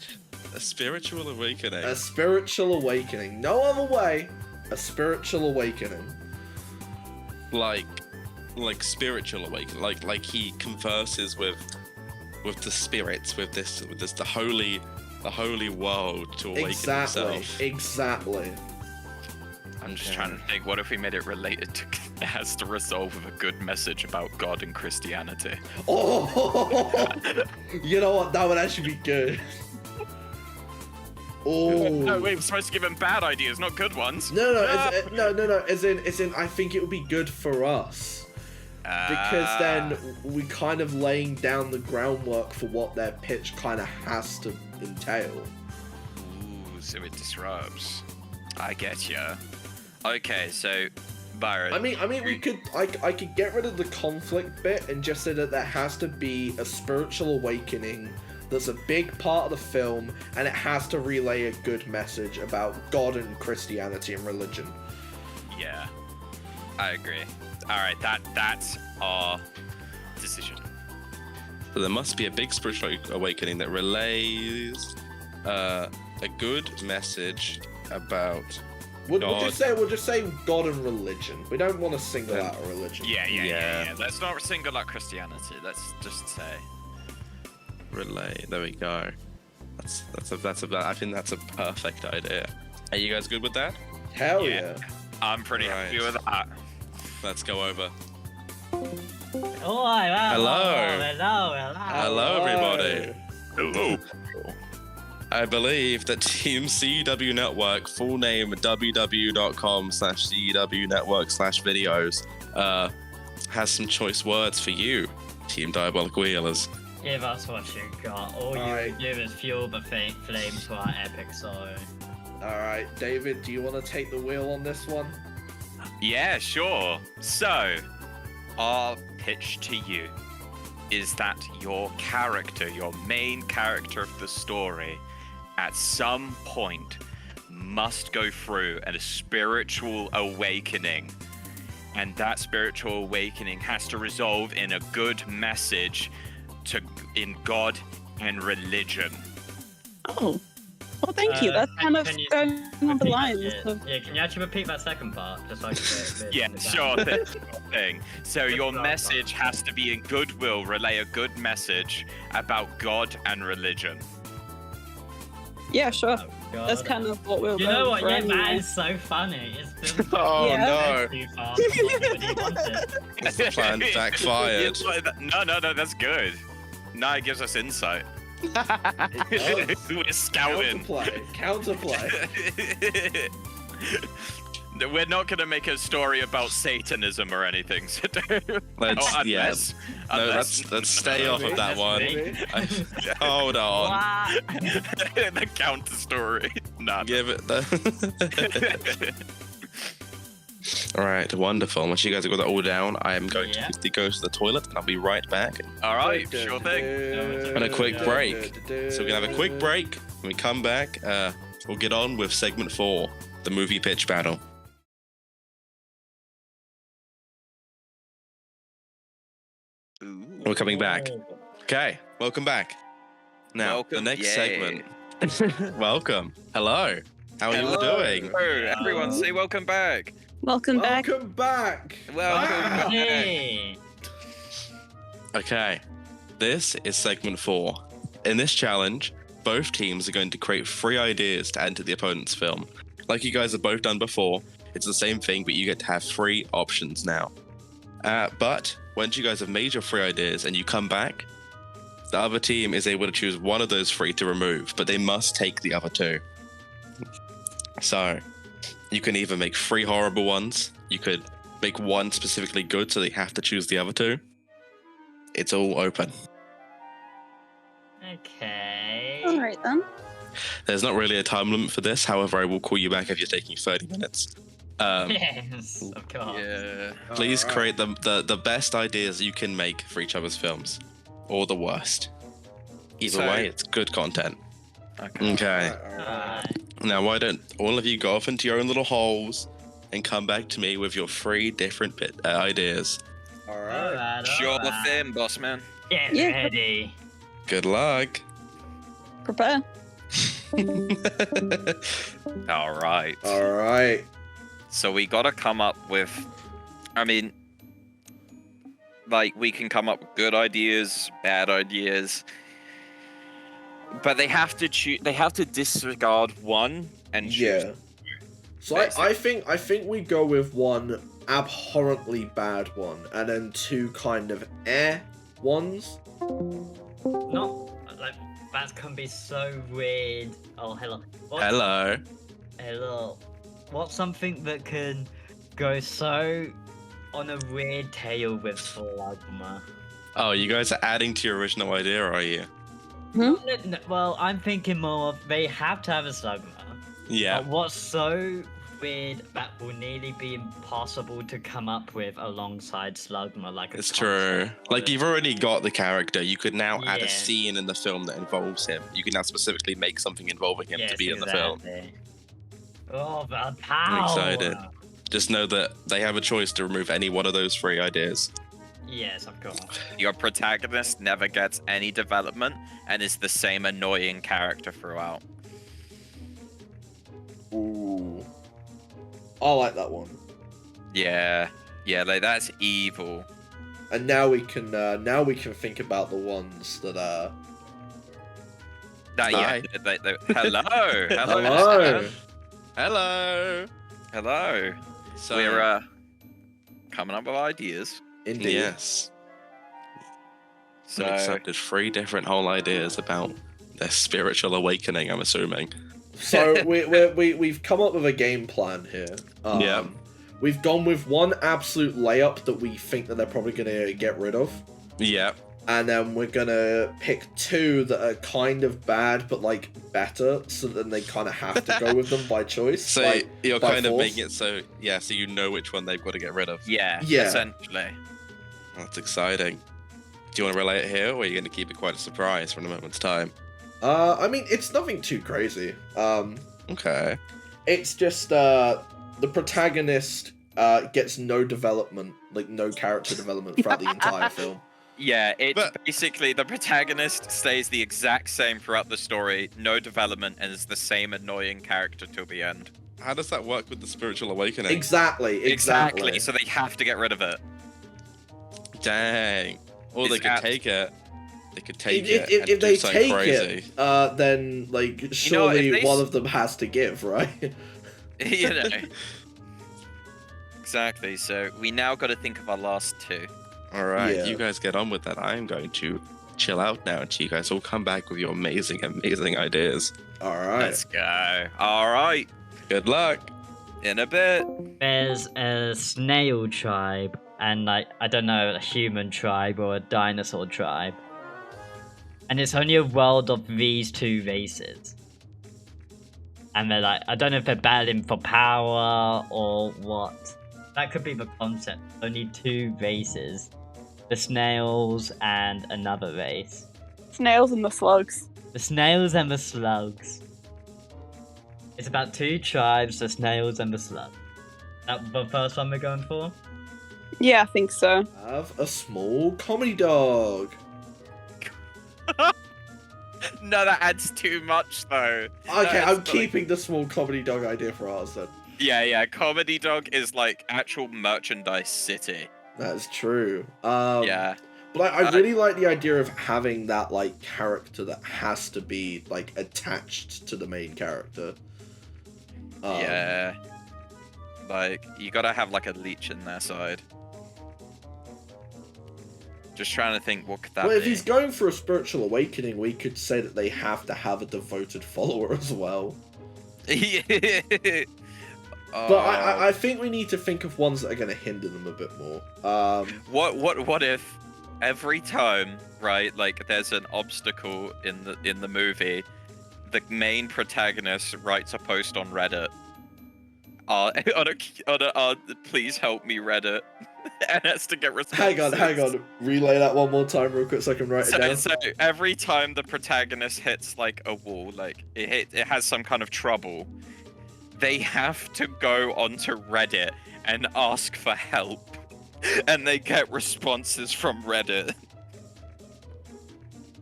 A spiritual awakening. A spiritual awakening. No other way. A spiritual awakening. Like spiritual awakening. Like he converses with the spirits, with this the holy world to awaken himself. Exactly. I'm just trying to think, what if we made it related to, it has to resolve with a good message about God and Christianity? Oh, you know what? That would actually be good. Oh. No, wait, we're supposed to give him bad ideas, not good ones. No. As in, I think it would be good for us because then we kind of laying down the groundwork for what their pitch kind of has to entail. Ooh, so it disrupts. I get ya. Okay, so Byron. I mean, we could. I could get rid of the conflict bit and just say that there has to be a spiritual awakening that's a big part of the film, and it has to relay a good message about God and Christianity and religion. Yeah, I agree. All right, that's our decision. So there must be a big spiritual awakening that relays a good message about. We'll just say God and religion. We don't want to single out a religion. Yeah. Let's not single out Christianity. Let's just say relay. There we go. I think that's a perfect idea. Are you guys good with that? Hell yeah. I'm pretty happy with that. Let's go over. Oh, Hello, everybody. Hello. I believe that Team CW Network, full name www.cwnetwork/videos, has some choice words for you, Team Diabolic Wheelers. Give us what you got. All you give is fuel the flame to our epic sorrow. Alright, David, do you want to take the wheel on this one? Yeah, sure. So, our pitch to you is that your character, your main character of the story, at some point must go through a spiritual awakening. And that spiritual awakening has to resolve in a good message in God and religion. Oh. Well, thank you. That's kind of going on the lines of... Yeah, can you actually repeat that second part? Just so I can get it Yeah, sure thing. So your message has to be in goodwill, relay a good message about God and religion. Yeah, sure. Oh, God. That's kind of what we're You know what? Yeah, anyway. that is so funny. It's been Oh Yeah. too far from what everybody wanted. The plan backfired. No, that's good. No, it gives us insight. We're scouting. Counterplay. We're not gonna make a story about Satanism or anything. So Let's stay off of that one. Hold on. The counter story. Nah. Give it the. All right, wonderful. Once you guys have got that all down, I am going to quickly go to the toilet, and I'll be right back. All right, sure thing. And a quick break. So we're gonna have a quick break. When we come back, we'll get on with segment 4, the movie pitch battle. We're coming back. Okay, welcome back. Now, the next segment. Welcome. Hello. How are you all doing? Hello, everyone say welcome back. Welcome back. Welcome back. Welcome back. Hey. Okay, this is segment 4. In this challenge, both teams are going to create 3 ideas to enter the opponent's film. Like you guys have both done before, it's the same thing, but you get to have 3 options now. But once you guys have made your 3 ideas and you come back, the other team is able to choose one of those 3 to remove, but they must take the other 2. So, you can either make 3 horrible ones, you could make one specifically good, so they have to choose the other 2. It's all open. Okay. All right then. There's not really a time limit for this, however, I will call you back if you're taking 30 minutes. Yes, of course. Yeah. Please create the best ideas you can make for each other's films, or the worst. Either way, it's good content. Okay. Alright. Now, why don't all of you go off into your own little holes and come back to me with your 3 different ideas? Alright. Sure thing, boss man. Get Yeah. ready. Good luck. Prepare. All right. All right. So we gotta come up with. I mean, like we can come up with good ideas, bad ideas, but they have to choose. They have to disregard one and choose. Yeah. So I think we go with one abhorrently bad one, and then two kind of ones. Not like that can be so weird. Oh hello. Hello. Hello. What's something that can go so on a weird tail with Slugma? Oh, you guys are adding to your original idea, are you? Hmm? No, well, I'm thinking more of they have to have a Slugma. Yeah. But what's so weird that will nearly be impossible to come up with alongside Slugma, like a It's true. concept Like of- you've already got the character. You could now add Yeah. a scene in the film that involves him. You can now specifically make something involving him to Yes, be in the film. exactly. Oh, the I'm power! excited. Just know that they have a choice to remove any one of those three ideas. Yes, of course. Your protagonist never gets any development and is the same annoying character throughout. Ooh. I like that one. Yeah, like that's evil. And now we can think about the ones that Hi. Hello, Hello. Hello. hello. So We're coming up with ideas. Indeed. yes, So I accepted three different whole ideas about their spiritual awakening. I'm assuming. So we've come up with a game plan here. Yeah. We've gone with one absolute layup that we think that they're probably gonna get rid of, Yeah. and then we're gonna pick two that are kind of bad but like better, so then they kind of have to go with them by choice. So like, you're by kind of force. making it so so you know which one they've got to get rid of. yeah, Yeah. essentially. That's exciting. Do you want to relay it here, or are you going to keep it quite a surprise for a moment's time? I mean, it's nothing too crazy. Okay. It's just the protagonist gets no development, like no character development throughout the entire film. Yeah, it's But- basically the protagonist stays the exact same throughout the story, no development, and is the same annoying character till the end. How does that work with the spiritual awakening? Exactly. So they have to get rid of it. Dang. Or they It's could abs- take it. They could take it and If do they something take crazy. it, then like if surely they one s- of them has to give, right? You know. Exactly. So we now got to think of our last two. All right, Yeah. you guys get on with that. I am going to chill out now until you guys all come back with your amazing, amazing ideas. All right. Let's go. All right. Good luck. In a bit. There's a snail tribe and like I don't know, a human tribe or a dinosaur tribe. And it's only a world of these two races. And they're like, I don't know if they're battling for power or what. That could be the concept. Only two races. The snails and another race. Snails and the slugs. The snails and the slugs. It's about two tribes, the snails and the slugs. That the first one we're going for? Yeah, I think so. Have a small comedy dog. No, that adds too much though. Okay, That's I'm like- keeping the small comedy dog idea for ours then. Yeah. Comedy Dog is like actual merchandise city. That's true. Yeah. But I really like the idea of having that like character that has to be like attached to the main character. Yeah. Like, you gotta have like a leech in their side. Just trying to think, what could that Well, if be? he's going for a spiritual awakening, we could say that they have to have a devoted follower as well. But I think we need to think of ones that are going to hinder them a bit more. What if every time, right, like there's an obstacle in the movie, the main protagonist writes a post on Reddit. Please help me Reddit, and has to get responses. Hang on. Relay that one more time real quick so I can write it down. So every time the protagonist hits like a wall, like it has some kind of trouble, they have to go onto Reddit and ask for help, and they get responses from Reddit.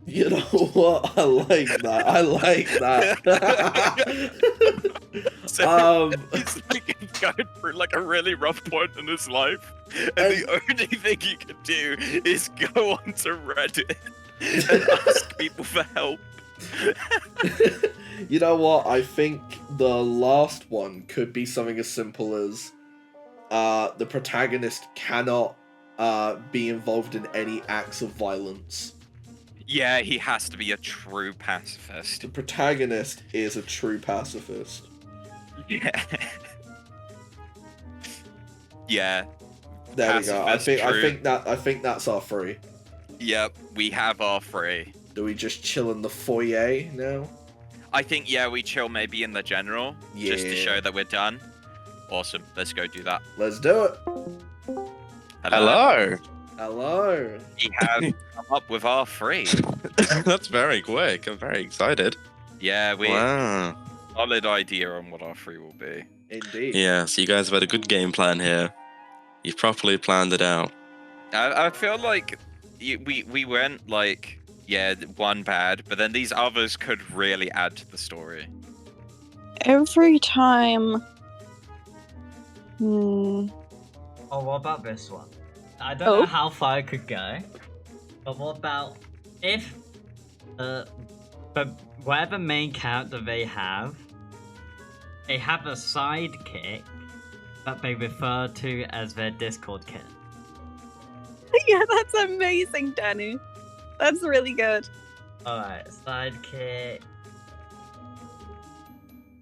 You know what? I like that. I like that. So he's like going through like a really rough point in his life, and the only thing he can do is go onto Reddit and ask people for help. You know what? I think the last one could be something as simple as the protagonist cannot be involved in any acts of violence. Yeah, he has to be a true pacifist. The protagonist is a true pacifist. Yeah. Yeah. There we go. I Pacifist, think that's our three. Yep, we have our three. Do we just chill in the foyer now? I think, yeah, we chill maybe in the general, just to Yeah. show that we're done. Awesome, let's go do that. Let's do it. Hello. Hello. We have come up with our three. That's very quick. I'm very excited. Yeah, we Wow. solid idea on what our three will be. Indeed. Yeah, so you guys have had a good game plan here. You've properly planned it out. I feel like we went like, yeah, one bad, but then these others could really add to the story. Every time. Hmm. Oh, what about this one? I don't Oh. know how far I could go, but what about if, but whatever main character they have a sidekick that they refer to as their Discord kid. Yeah, that's amazing, Danny. That's really good. Alright, sidekick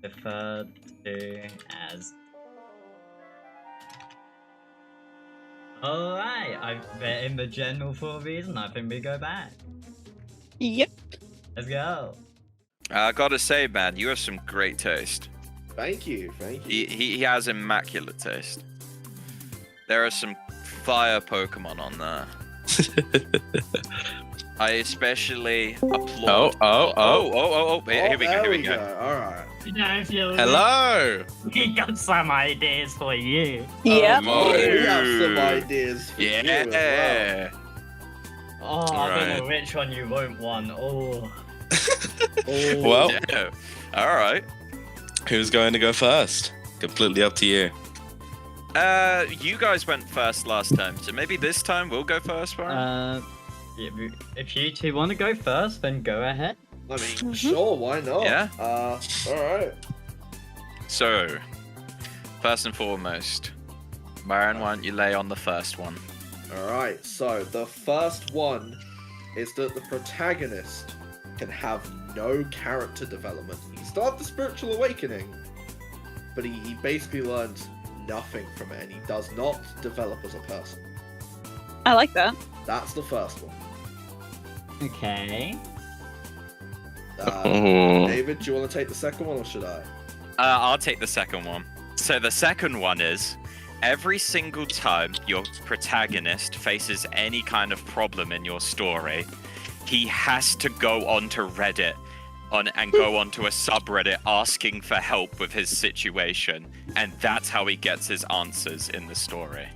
referred to as. Alright, they're in the general for a reason. I think we go back. Yep. Let's go. I gotta say, man, you have some great taste. Thank you. He has immaculate taste. There are some fire Pokemon on there. I especially applaud. Oh. Here we go. Alright. Hello. We got some ideas for you. Yep. Oh, We have Ooh. some ideas for you as well. Yeah. Oh, I don't know Right. which one you won't want. Oh. Oh, Well, Yeah. All right. who's going to go first? Completely up to you. You guys went first last time, so maybe this time we'll go first, Warren? If you two want to go first, then go ahead. I mean, sure, why not? Yeah. Alright. So, first and foremost, Baron, why don't you lay on the first one? Alright, so the first one is that the protagonist can have no character development. He starts the spiritual awakening, but he basically learns nothing from it and he does not develop as a person. I like that. That's the first one. Okay. Oh. David, do you want to take the second one or should I? I'll take the second one. So the second one is, every single time your protagonist faces any kind of problem in your story, he has to go onto Reddit and go onto a subreddit asking for help with his situation, and that's how he gets his answers in the story.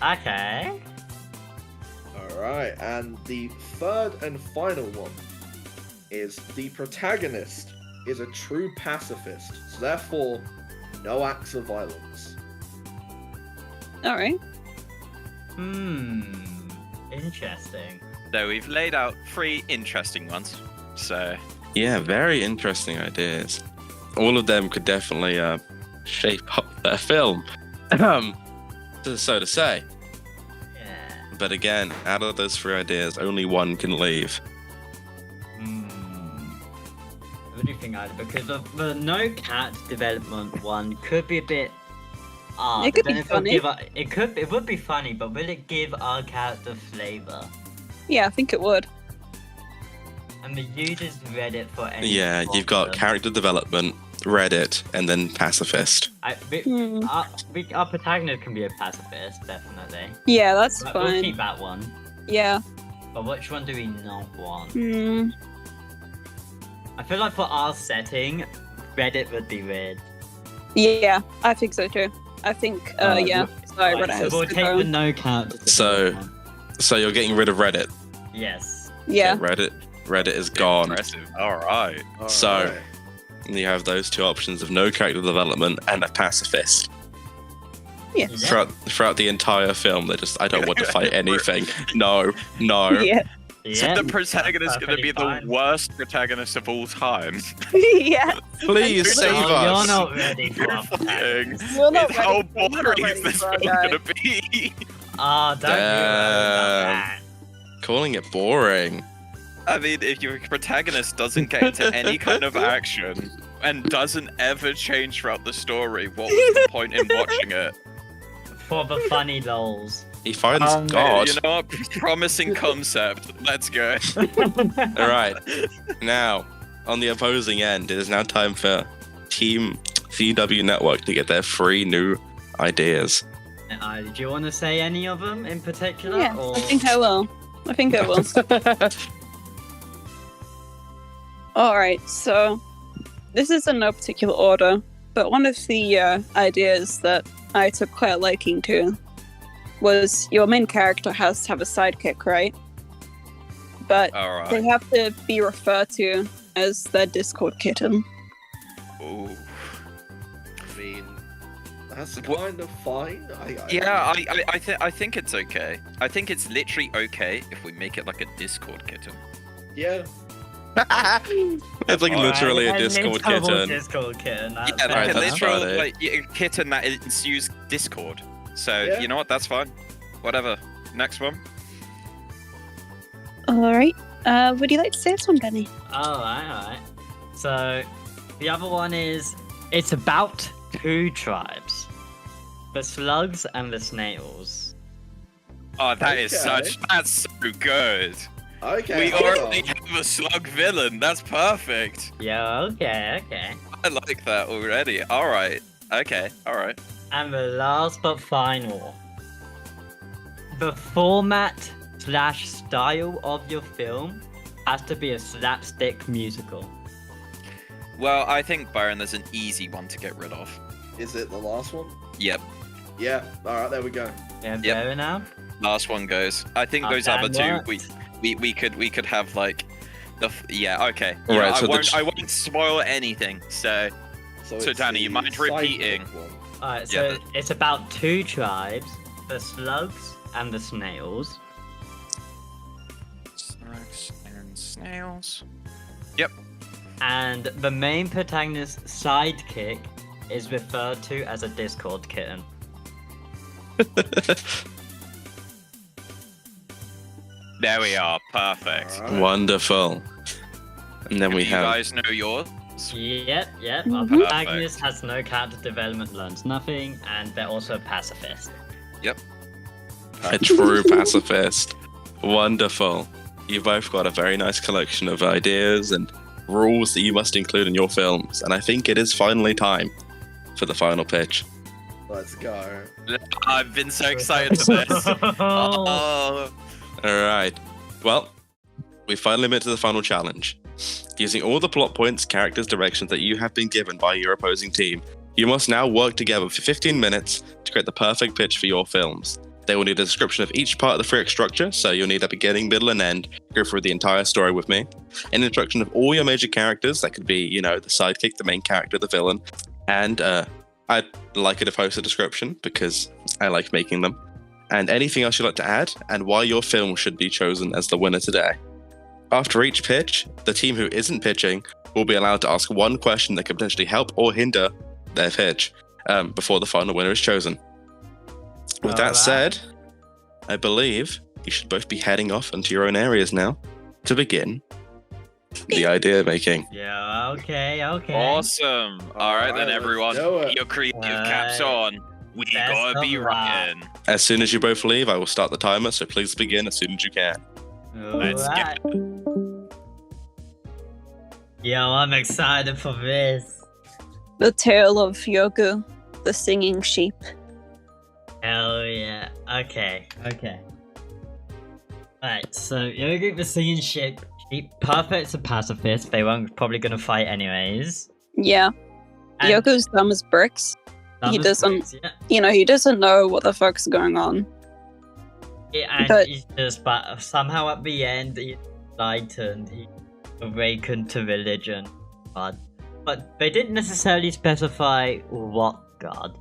Okay. Alright, and the third and final one is the protagonist is a true pacifist, so therefore no acts of violence. Alright. Interesting. So we've laid out three interesting ones. So Yeah, very interesting ideas. All of them could definitely shape up their film, so to say. Yeah. But again, out of those three ideas, only one can leave. What do you think, Ida? Because of the no cat development one could be a bit. It could then be it'll funny. It would be funny, but will it give our character flavor? Yeah, I think it would. And the users Reddit for any. Yeah, you've got problem. character development, Reddit, and then pacifist. Our protagonist can be a pacifist, definitely. Yeah, that's We'll fine. keep that one. Yeah. But which one do we not want? Hmm. I feel like for our setting, Reddit would be weird. Yeah, I think so too. I think, yeah. Sorry, Right, Reddit so has we'll to take go. the no character So- development. So you're getting rid of Reddit. Yes. Yeah. Reddit is gone. Impressive. All right. So- You have those two options of no character development and a pacifist. Yeah. Throughout the entire film, I don't want to fight anything. No. Yeah. So the protagonist is going to be perfectly the fine. worst protagonist of all time. Yeah. Please save Oh, us. you're not ready for our protagonist. You're not How ready. You're not boring ready is this for film our guy. going to be? Oh, don't you worry about that. Calling it boring. I mean, if your protagonist doesn't get into any kind of action and doesn't ever change throughout the story, what was the point in watching it? For the funny lols. He finds Um, God. You know what? Promising concept. Let's go. All right. Now, on the opposing end, it is now time for Team CW Network to get their 3 new ideas. Do you want to say any of them in particular? Yeah, Or... I think I will. Alright, so this is in no particular order, but one of the ideas that I took quite a liking to was your main character has to have a sidekick, right? But All right. they have to be referred to as their Discord kitten. Ooh. I mean, that's kind of fine. I think it's okay. I think it's literally okay if we make it like a Discord kitten. Yeah. It's like literally a Discord kitten. Discord kitten. That's Yeah, fair like a that's enough. literal funny. a kitten that ensues Discord. So Yeah. you know what? That's fine. Whatever. Next one. Alright, would you like to say this one, Benny? Alright. So, the other one is, it's about 2 tribes. The slugs and the snails. Oh, that's so good. Okay. We hold already on. have a slug villain. That's perfect. Yeah, okay. I like that already. All right. Okay. All right. And the last but final. The format/style of your film has to be a slapstick musical. Well, I think Byron, there's an easy one to get rid of. Is it the last one? Yep. Yeah. Alright, there we go. Yeah, Yep. fair enough. Last one goes. I think those Okay, other two, what? we could have like yeah. Okay. All Yeah, right, so I won't spoil anything. So it's Danny, you the mind repeating? sidekick one. Alright, Yeah, so it's about 2 tribes, the slugs and the snails. Slugs and snails. And the main protagonist's sidekick is referred to as a Discord kitten. There we are. Perfect. Alright. Wonderful. And then we you have guys know yours. Yep. Our Mhm. protagonist has no character development, learns nothing, and they're also a pacifist. a true pacifist. Wonderful. You both got a very nice collection of ideas and rules that you must include in your films. And I think it is finally time for the final pitch. Let's go. I've been so excited for this. Oh. All right. Well, we finally made it to the final challenge. Using all the plot points, characters, directions that you have been given by your opposing team, you must now work together for 15 minutes to create the perfect pitch for your films. They will need a description of each part of the 3-act structure, so you'll need a beginning, middle, and end. Go through the entire story with me. An introduction of all your major characters, that could be, the sidekick, the main character, the villain. And I'd like it to post a description, because I like making them. And anything else you'd like to add, and why your film should be chosen as the winner today. After each pitch, the team who isn't pitching will be allowed to ask one question that could potentially help or hinder their pitch before the final winner is chosen. With that Alright. said, I believe you should both be heading off into your own areas now to begin the idea making. Yeah, okay. Awesome. All right, then, Alright, everyone. let's do it. Get your creative caps on. We Best gotta be of luck. writing. As soon as you both leave, I will start the timer, so please begin as soon as you can. Let's Alright. Yo, I'm excited for this. The tale of Yogu, the singing sheep. Hell yeah. Okay. Alright, so Yogi the singing sheep, perfect as a pacifist. They weren't probably gonna fight anyways. Yeah, And Yogu's dumb as bricks. he Thomas doesn't- Briggs, yeah. He doesn't know what the fuck's going on. Yeah, and But- he's just, but somehow at the end, enlightened, he awakened to religion, God. But they didn't necessarily specify what God.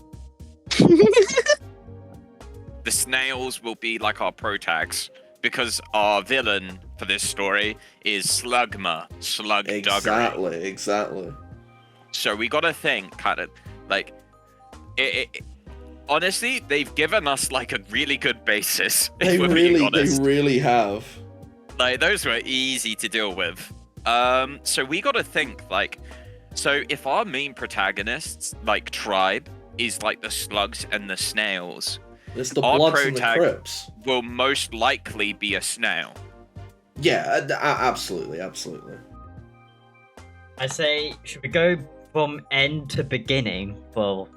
The snails will be like our protags, because our villain for this story is Slugma, Slugduggery. Exactly. So we gotta think, kind of, like, honestly, they've given us like a really good basis. They If we're being really honest. have. Like, those were easy to deal with. So we gotta think, like, so if our main protagonists, like, tribe, is like the slugs and the snails, It's the our Bloods and the protag Crips. will most likely be a snail. Yeah, absolutely. I say, should we go from end to beginning for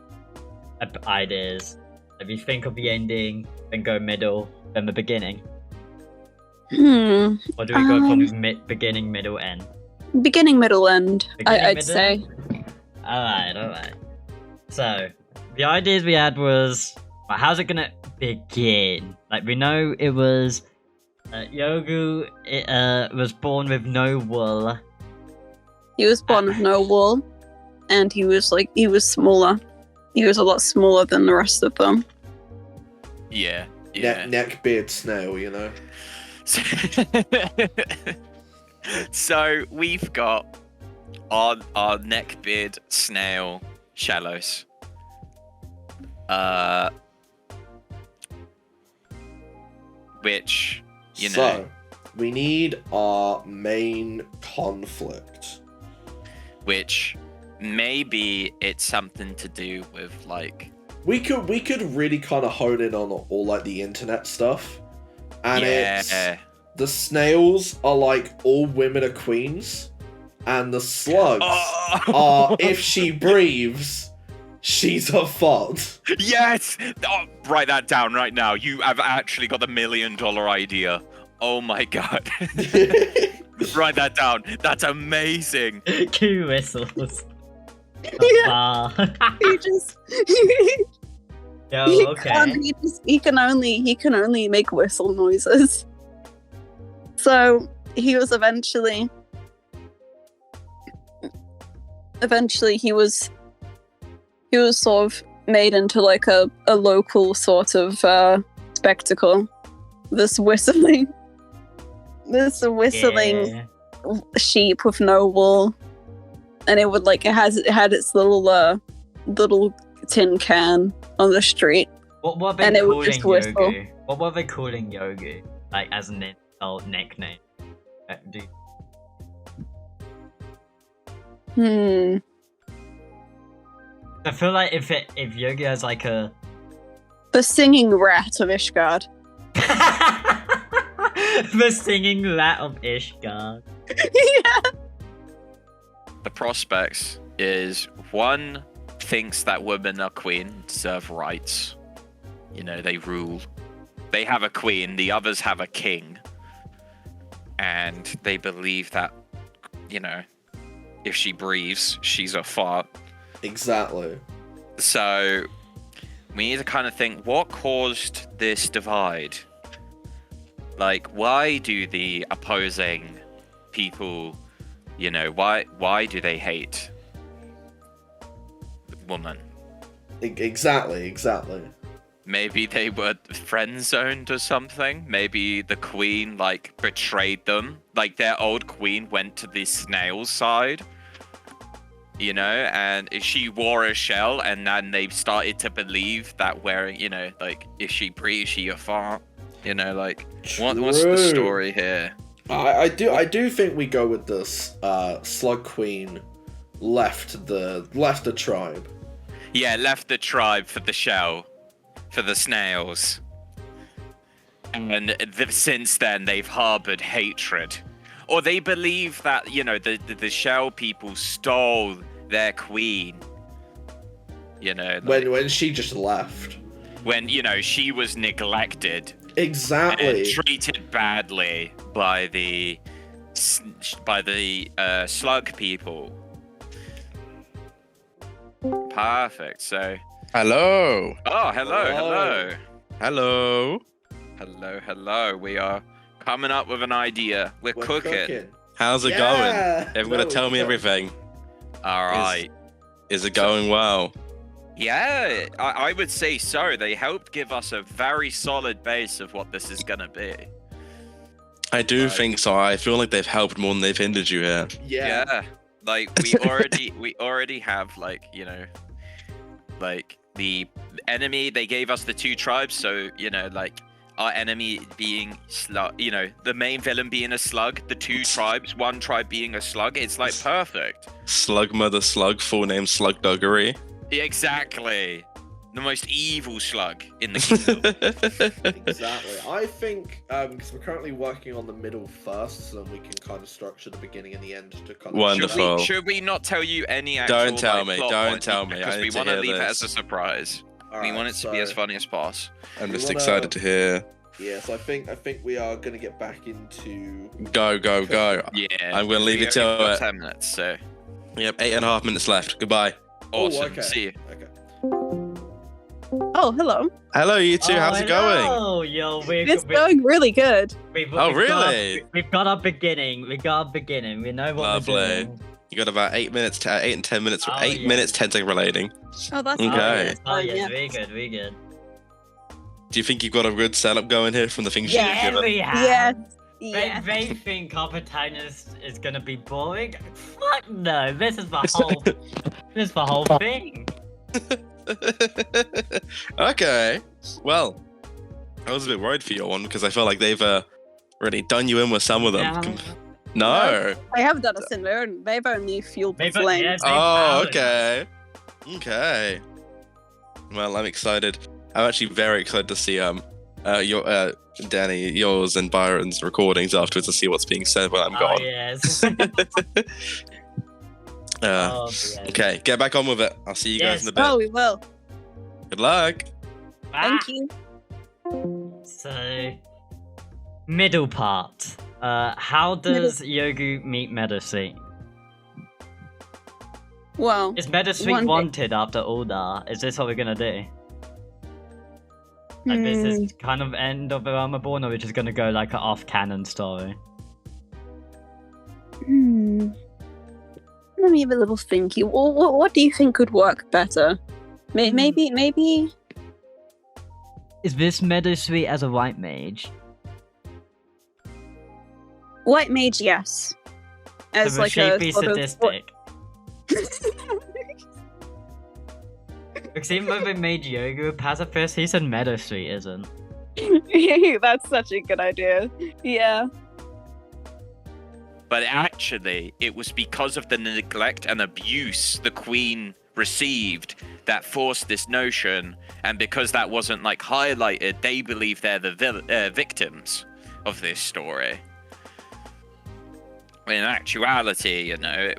ideas? If you think of the ending, then go middle, then the beginning. Or do we go from beginning, middle, end? Beginning, middle, end. Beginning, I'd middle, say. end? Alright. So, the ideas we had was, well, how's it gonna begin? Like, we know it was Yogu was born with no wool. He was born with no wool, and he was smaller. He was a lot smaller than the rest of them. Yeah. Neck, beard, snail, you know? So we've got our neckbeard snail shallows. Which, you know. So, we need our main conflict. Which maybe it's something to do with, like, We could really kind of hone in on all like the internet stuff, and it's the snails are like all women are queens, and the slugs are if she breathes, she's a fart. Yes! Oh, write that down right now. You have actually got the $1 million idea. Oh my god. Write that down. That's amazing. Cue whistles. Yeah. He just Yo, okay. he can only make whistle noises. So he was eventually he was sort of made into like a local sort of spectacle. This whistling Yeah. sheep with no wool, and it had its little tin can on the street. What were they And it would calling just whistle. Yogu? What were they calling Yogu? Like, as an insult nickname? I feel like if Yogi has like a The singing rat of Ishgard. the singing rat of Ishgard. Yeah. The prospects is one thinks that women are queen, deserve rights. You know, they rule. They have a queen, the others have a king. And they believe that, you know, if she breathes, she's a fart. Exactly. So we need to kind of think, what caused this divide? Like, why do the opposing people, you know, why do they hate woman? Exactly. Maybe they were friend zoned or something. Maybe the queen, like, betrayed them. Like, their old queen went to the snail's side, you know, and she wore a shell, and then they started to believe that wearing, you know, like, if she breathes, she a fart. You know, like, what's the story here? I do think we go with this. Slug Queen left the tribe. Yeah, left the tribe for the shell, for the snails. And since then, they've harbored hatred. Or they believe that, you know, the shell people stole their queen. You know, like, When she just left. when, you know, she was neglected. Exactly. And treated badly by the slug people. Perfect. So. Hello. Oh, hello. Hello. Hello. We are Coming up with an idea. We're cooking. How's it going? Everyone gonna tell me everything. All right. Is it going well? Yeah, I would say so. They helped give us a very solid base of what this is gonna be. I do think so. I feel like they've helped more than they've hindered you here. Yeah. Like we already have like, you know, like the enemy, they gave us the 2 tribes, so you know, like our enemy being slug, you know, the main villain being a slug, the 2 tribes, 1 tribe being a slug, it's like perfect. Slug Mother Slug, full name Slug Doggery. Exactly. The most evil slug in the kingdom. Exactly. I think because we're currently working on the middle first, so then we can kind of structure the beginning and the end to kind of. Wonderful. Should we not tell you any actual? Don't tell me. plot Don't points? tell me. Because we want to leave it as a surprise. We want it to be as funny as possible. I'm just excited to hear. Yeah, so I think we are gonna get back into. Go. Yeah. I'm gonna leave it till 10 minutes. So. Yep, 8.5 minutes left. Goodbye. Awesome. Oh, okay. See you. Okay. Oh, hello. Hello, you two. How's it going? Oh, yo, It's going really good. Really? We've got a beginning. We know what Lovely. we're doing. You got about 8 minutes, 8 and 10 minutes. Oh, 8 yeah. minutes, 10 second relating. Oh, that's Okay. Oh, yes, Yeah. very good. Do you think you've got a good setup going here from the things you've Yeah, given? we have. Yes. They, Yeah. they think our protagonist is gonna be boring. Fuck no! This is the whole. This is the whole thing. Okay. Well, I was a bit worried for your one because I felt like they've really done you in with some of them. Yeah. No. I have done us in there, and they've only fueled the They've- flame. yeah, they Oh, found it. okay. Okay. Well, I'm excited. I'm actually very excited to see your Danny, yours and Byron's recordings afterwards to see what's being said when I'm Oh gone. yes. Oh, yes. Okay, get back on with it. I'll see you guys in a bit. Oh, we will. Good luck. Ah, Thank you. So, middle part. How does Yogu meet Meadowsweet? Well, Is Meadowsweet One day- wanted after all that? Is this what we're gonna do? Like this is kind of end of the Ramaborn, or we're just gonna go like an off-canon story? Let me have a little thinky. What do you think would work better? Maybe. Is this Meadowsweet as a white mage? White mage, yes. As So like she'd a be sort of- sadistic. Because even though they made Yogu a pacifist, he said Meadowsweet isn't. That's such a good idea. Yeah. But actually, it was because of the neglect and abuse the queen received that forced this notion, and because that wasn't like highlighted, they believe they're the victims of this story. In actuality, you know,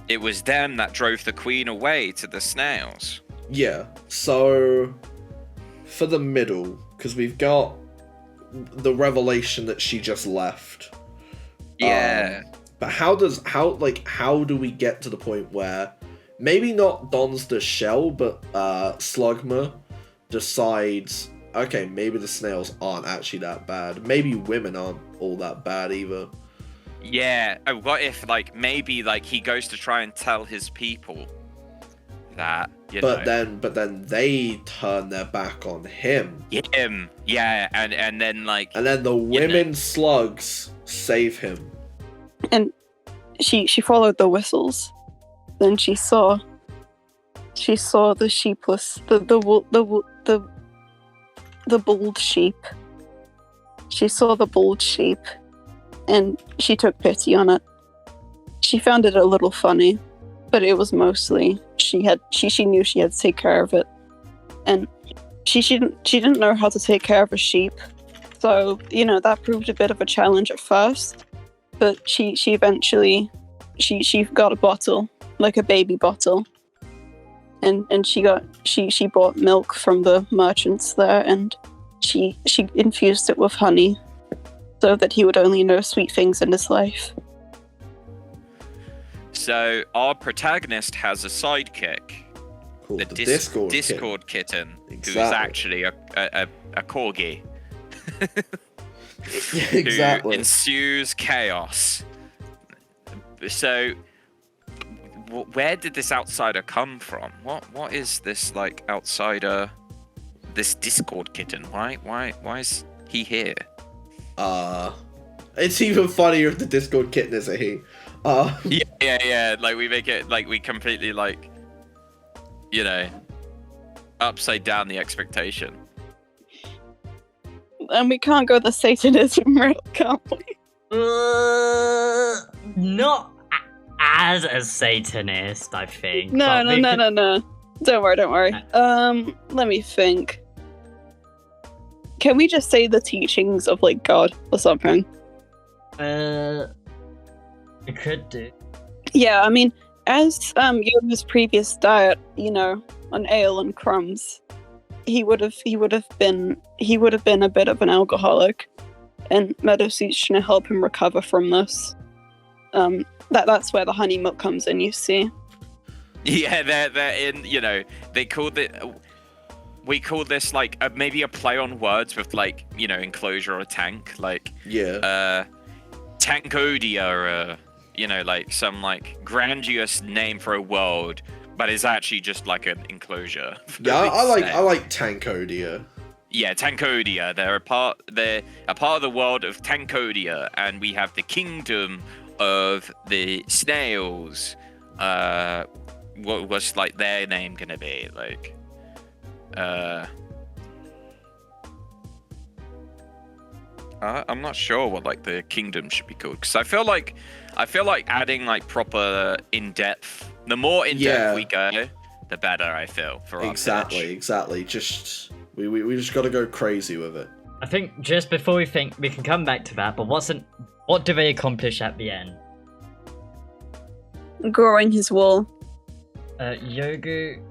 it was them that drove the queen away to the snails. Yeah. So for the middle, because we've got the revelation that she just left. Yeah. But how do we get to the point where maybe not Don's the shell, but Slugma decides, okay, maybe the snails aren't actually that bad. Maybe women aren't all that bad either. Yeah. What if maybe he goes to try and tell his people that, you know. But then they turn their back on him. Him. Yeah, and then And then the women slugs save him. And she followed the whistles. Then she saw the sheepless, the bald sheep. She saw the bald sheep, and she took pity on it. She found it a little funny, but it was mostly she knew she had to take care of it, and she didn't know how to take care of a sheep, so that proved a bit of a challenge at first. But she eventually she got a bottle, like a baby bottle, and she bought milk from the merchants there, and she infused it with honey, so that he would only know sweet things in his life. So our protagonist has a sidekick, Called the Discord kitten, who is Exactly. actually a corgi. Exactly. Who ensues chaos. So, where did this outsider come from? What is this like outsider? This Discord kitten? Why is he here? It's even funnier if the Discord kitten is a he. Yeah. Like we make it like we completely like, you know, upside down the expectation. And we can't go the Satanism route, can't we? Not as a Satanist, I think. No. Don't worry. Let me think. Can we just say the teachings of like God or something? We could do. Yeah, I mean, as Yoda's previous diet, you know, on ale and crumbs, he would have been a bit of an alcoholic, and Meadowsuit's trying to help him recover from this. That's where the honey milk comes in, you see. Yeah, they're in. You know, they called it. We call this like maybe a play on words with like, you know, enclosure or tank, like Tankodia, you know, like some like grandiose name for a world, but it's actually just like an enclosure. Yeah, I like Tankodia. Yeah, Tankodia. They're a part of the world of Tankodia, and we have the kingdom of the snails. What was like their name gonna be? Like, I'm not sure what like the kingdom should be called, because I feel like adding like proper in-depth. The more in-depth we go, the better I feel for our pitch. Exactly. Just we just got to go crazy with it. I think just before we think, we can come back to that, but what do they accomplish at the end? Growing his wool. Yogu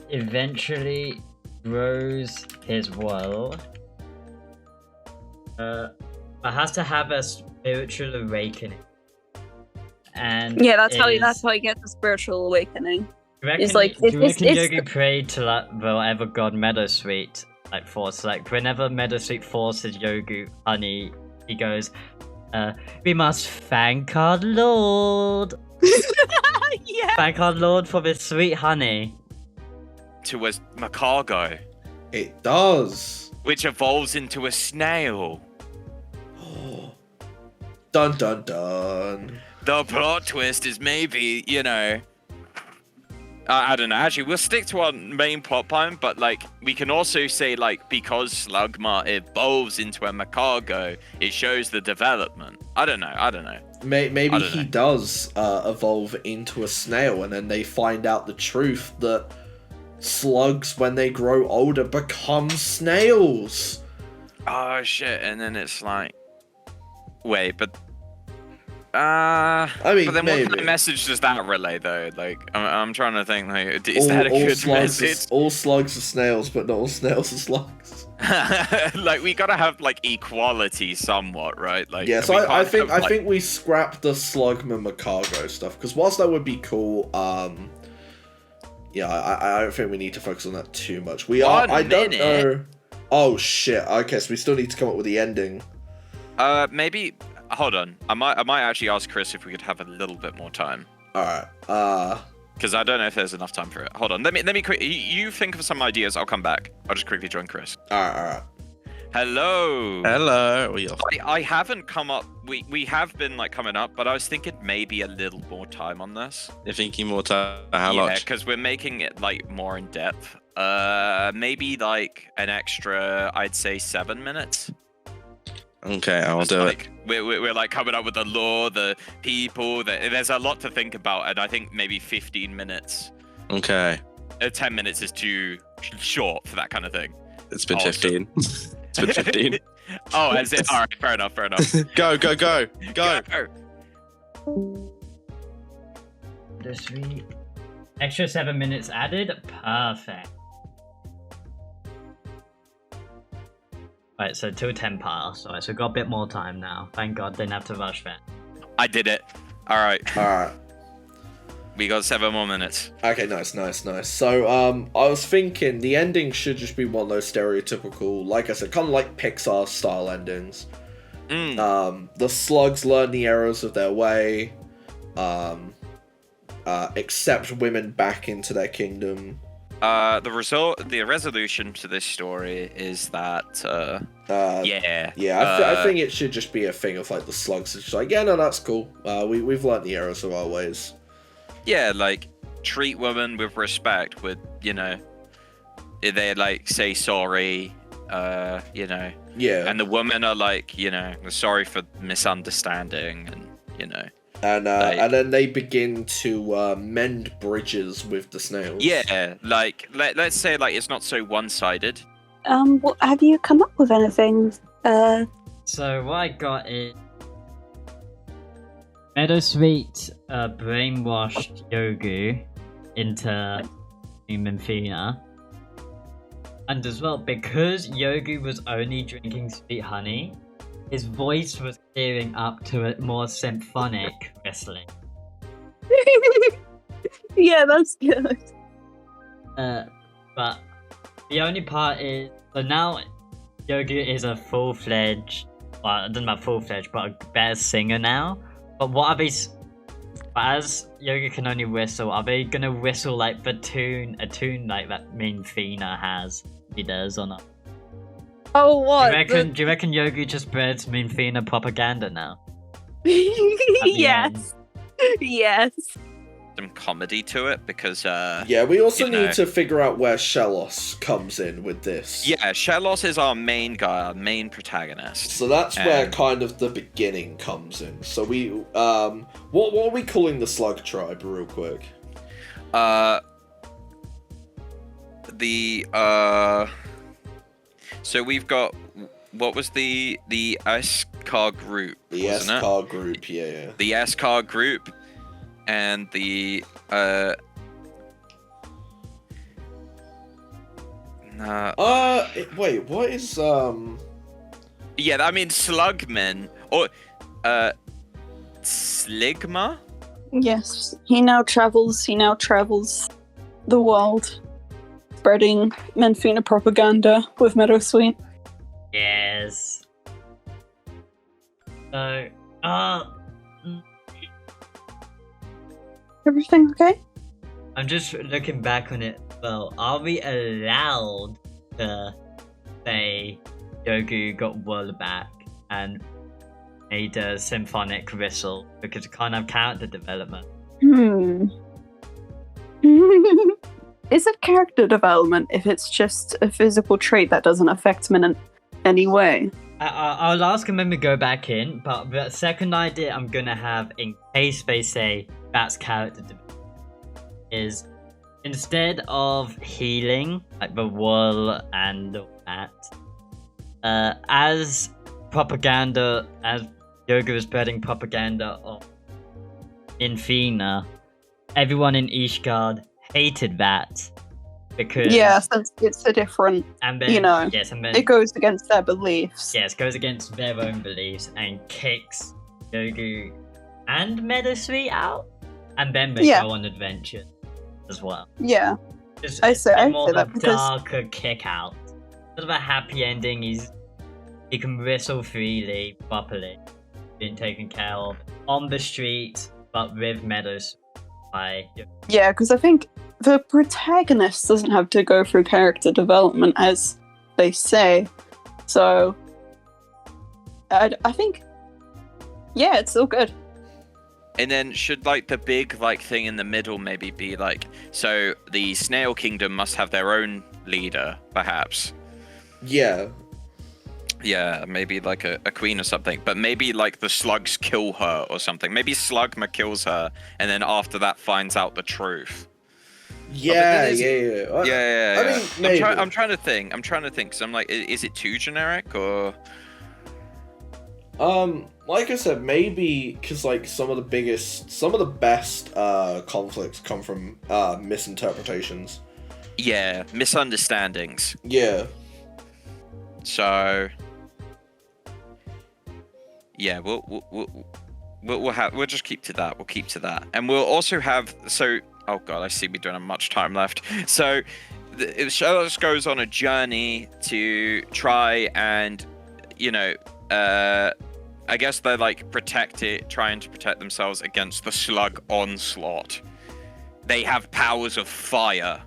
eventually grows his wool. But has to have a spiritual awakening. And yeah, that's how he gets the spiritual awakening. It's like Yogi prayed to like whatever god Meadowsweet like force. Like whenever Meadowsweet forces Yogu honey, he goes, "We must thank our Lord." Yeah. Thank our Lord for this sweet honey. To a macargo. It does. Which evolves into a snail. Dun dun dun. The plot twist is maybe, you know, I don't know. Actually, we'll stick to our main plot point, but like we can also say like because Slugma evolves into a macargo, it shows the development. I don't know. Maybe he does evolve into a snail, and then they find out the truth that slugs, when they grow older, become snails. Oh shit! And then it's like, wait, but. I mean, but then maybe. What kind of message does that relay, though? Like, I'm trying to think. Like, is that a good message? All slugs are snails, but not all snails are slugs. Like, we gotta have like equality, somewhat, right? Like, yeah. So I think we scrap the Slugma Macargo stuff, because whilst that would be cool, yeah, I don't think we need to focus on that too much. I don't know. Oh shit! Okay, so we still need to come up with the ending. Maybe. Hold on. I might actually ask Chris if we could have a little bit more time. All right. Because I don't know if there's enough time for it. Hold on. Let me quick. You think of some ideas. I'll come back. I'll just quickly join Chris. All right. Hello. I haven't come up. We have been like coming up, but I was thinking maybe a little more time on this. You're thinking more time? How much? Yeah, because we're making it like more in depth. Maybe like an extra. I'd say 7 minutes. Okay, I'll do it. We're like coming up with the lore, the people. There's a lot to think about, and I think maybe 15 minutes. Okay. 10 minutes is too short for that kind of thing. It's been 15. It's been 15. Oh, is it? All right, fair enough. Go. This week, extra 7 minutes added. Perfect. Right, so till 10 past. Alright, so we've got a bit more time now. Thank God, didn't have to rush that. I did it. All right. We got 7 more minutes. Okay, nice. So, I was thinking the ending should just be one of those stereotypical, like I said, kind of like Pixar style endings. The slugs learn the errors of their way, accept women back into their kingdom. The resolution to this story is that, I think it should just be a thing of like the slugs. It's just like, yeah, no, that's cool. We've learned the errors of our ways. Yeah, like, treat women with respect, with, you know, they, like, say sorry, you know. Yeah. And the women are like, you know, sorry for misunderstanding, and, you know. And then they begin to mend bridges with the snails. Yeah, like, let's say, like, it's not so one-sided. Well, have you come up with anything? So what I got is Meadowsweet brainwashed Yogu into Minfina. And as well, because Yogu was only drinking sweet honey, his voice was clearing up to a more symphonic whistling. Yeah, that's good. But the only part is, so now Yogu is a full-fledged, well, I don't know about full-fledged, but a better singer now. But what are they, as Yogu can only whistle, are they gonna whistle like a tune like that Minfina has? He does or not? Oh, what? Do you reckon Yogi just spreads Minfina propaganda now? At the Yes. Yes. Some comedy to it, because, Yeah, we also you know. need to figure out where Shellos comes in with this. Yeah, Shellos is our main guy, our main protagonist. So that's where And- kind of the beginning comes in. So we, what are we calling the Slug Tribe, real quick? So we've got, what was the S-Car group, The wasn't it? S-Car group, yeah. The S-Car group, and the, Wait, what is, yeah, I mean, Slugmen, or, Sligma? Yes. He now travels the world, spreading Minfina propaganda with Meadowsweet. Yes. So, Everything okay? I'm just looking back on it. Well, are we allowed to say Yogu got wool back and made a symphonic whistle because it can't have character development? Is it character development if it's just a physical trait that doesn't affect him in any way? I'll ask him when we go back in, but the second idea I'm gonna have, in case they say that's character development, is instead of healing, like the wool and all that, as propaganda, as Yoga is spreading propaganda of Infina, everyone in Ishgard hated that because since it's a different, and then yes, and then it goes against their beliefs. yes, goes against their own beliefs and kicks Yogu and Meadowsweet out, and then they go on adventure as well. Yeah, Just I say more of that a because darker kick out. Sort of a happy ending. He can whistle freely, properly, being taken care of on the street, but with Meadows by. yeah, because I think the protagonist doesn't have to go through character development, as they say. So, I think, yeah, it's all good. And then should, like, the big, like, thing in the middle maybe be, like, so the Snail Kingdom must have their own leader, perhaps. Yeah. Yeah, maybe, like, a queen or something. But maybe, like, the slugs kill her or something. Maybe Slugma kills her, and then after that finds out the truth. Yeah. I mean, maybe. I'm trying to think, because I'm like, is it too generic, or... Like I said, maybe because like some of the best conflicts come from misinterpretations. Yeah, misunderstandings. Yeah. So, yeah, We'll just keep to that. We'll keep to that, and we'll also have Oh god, I see we don't have much time left. So, Sherlock goes on a journey to try and, I guess they're like trying to protect themselves against the slug onslaught. They have powers of fire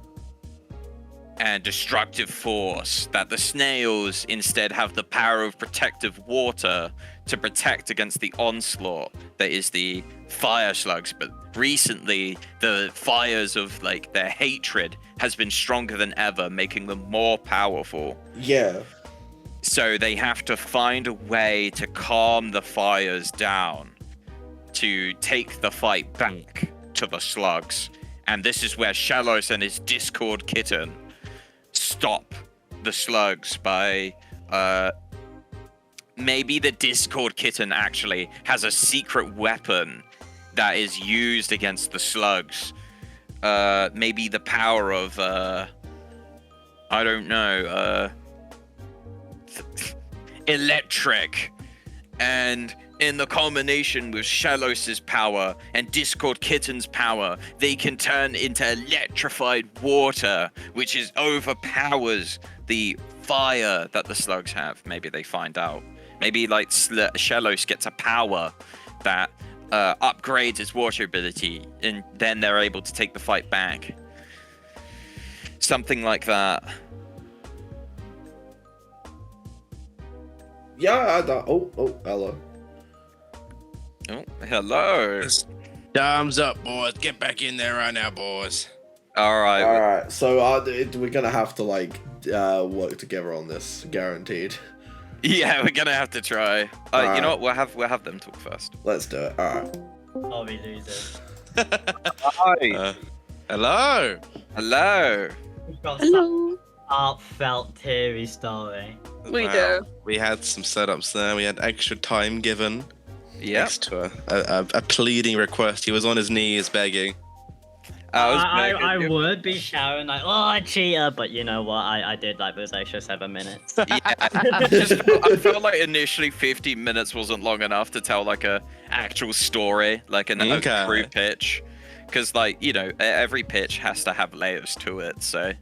and destructive force that the snails instead have the power of protective water to protect against the onslaught that is the fire slugs. But recently the fires of like their hatred has been stronger than ever, making them more powerful. Yeah. So they have to find a way to calm the fires down to take the fight back to the slugs. And this is where Shallows and his Discord kitten stop the slugs by maybe the Discord kitten actually has a secret weapon that is used against the slugs. Maybe the power of I don't know, electric, and in the combination with Shallows' power and Discord Kitten's power, they can turn into electrified water, which overpowers the fire that the slugs have. Maybe they find out. Maybe like Shallows gets a power that upgrades its water ability, and then they're able to take the fight back. Something like that. Yeah, oh, hello. Oh, hello. Time's up, boys. Get back in there right now, boys. All right. So we're gonna have to work together on this, guaranteed. Yeah, we're gonna have to try. Alright. You know what? We'll have them talk first. Let's do it. All right. Oh, we losers. Hi. Hello. Hello. We've got Hello. heartfelt, teary story. We Wow. do. We had some setups there. We had extra time given. Yep. Next to a pleading request. He was on his knees begging. I would be shouting like, oh, cheater, but you know what? I did like those extra 7 minutes. Yeah. I felt like initially 15 minutes wasn't long enough to tell like a actual story, like a true pitch, because every pitch has to have layers to it. So,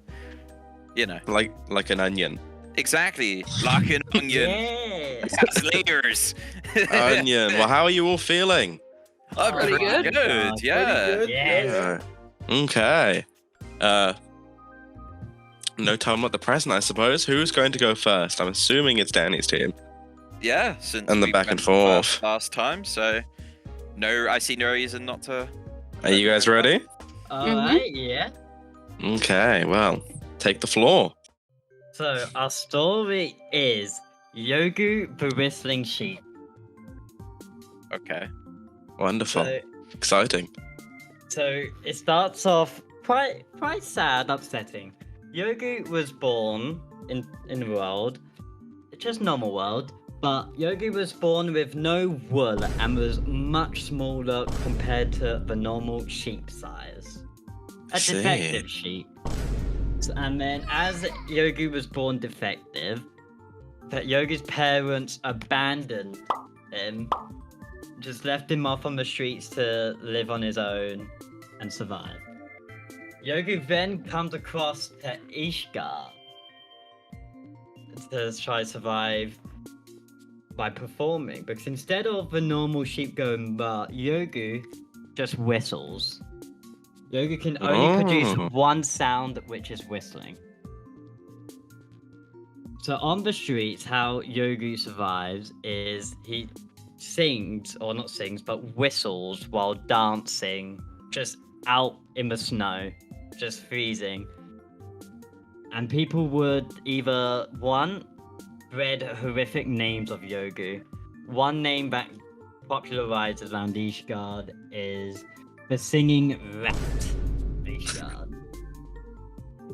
Like an onion. Exactly, like an onion. Yes. Has layers. Onion. Well, how are you all feeling? Oh, Pretty good. Good. Yeah. Pretty good. Yes. Okay. No time at the present, I suppose. Who's going to go first? I'm assuming it's Danny's team. Yeah. Since And the we back and went forth. first last time, so I see no reason not to. Are you guys ready? Alright, yeah. Okay, well, take the floor. So our story is Yogu the Whistling Sheep. Okay. Wonderful. So, Exciting. so it starts off quite sad, upsetting. Yogu was born in the world, just normal world, but Yogu was born with no wool and was much smaller compared to the normal sheep size. A See. defective sheep. And then as Yogu was born defective, that Yogu's parents abandoned him, just left him off on the streets to live on his own and survive. Yogu then comes across to Ishgard to try to survive by performing, because instead of the normal sheep going bah, Yogu just whistles. Yogu can only produce one sound, which is whistling. So on the streets, how Yogu survives is he sings, or not sings, but whistles while dancing, just out in the snow, just freezing. And people would either, one, read horrific names of Yogu. One name that popularized around Ishgard is the singing rat Ishgard,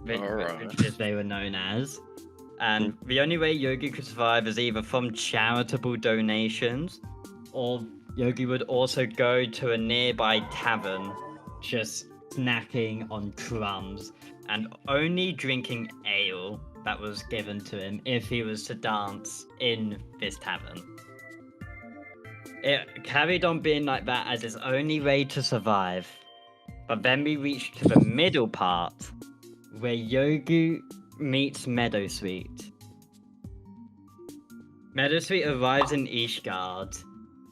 Alright. which they were known as. And the only way Yogi could survive is either from charitable donations, or Yogi would also go to a nearby tavern, just snacking on crumbs, and only drinking ale that was given to him if he was to dance in this tavern. it carried on being like that as its only way to survive. But then we reached to the middle part, where Yogu meets Meadowsweet. Meadowsweet arrives in Ishgard,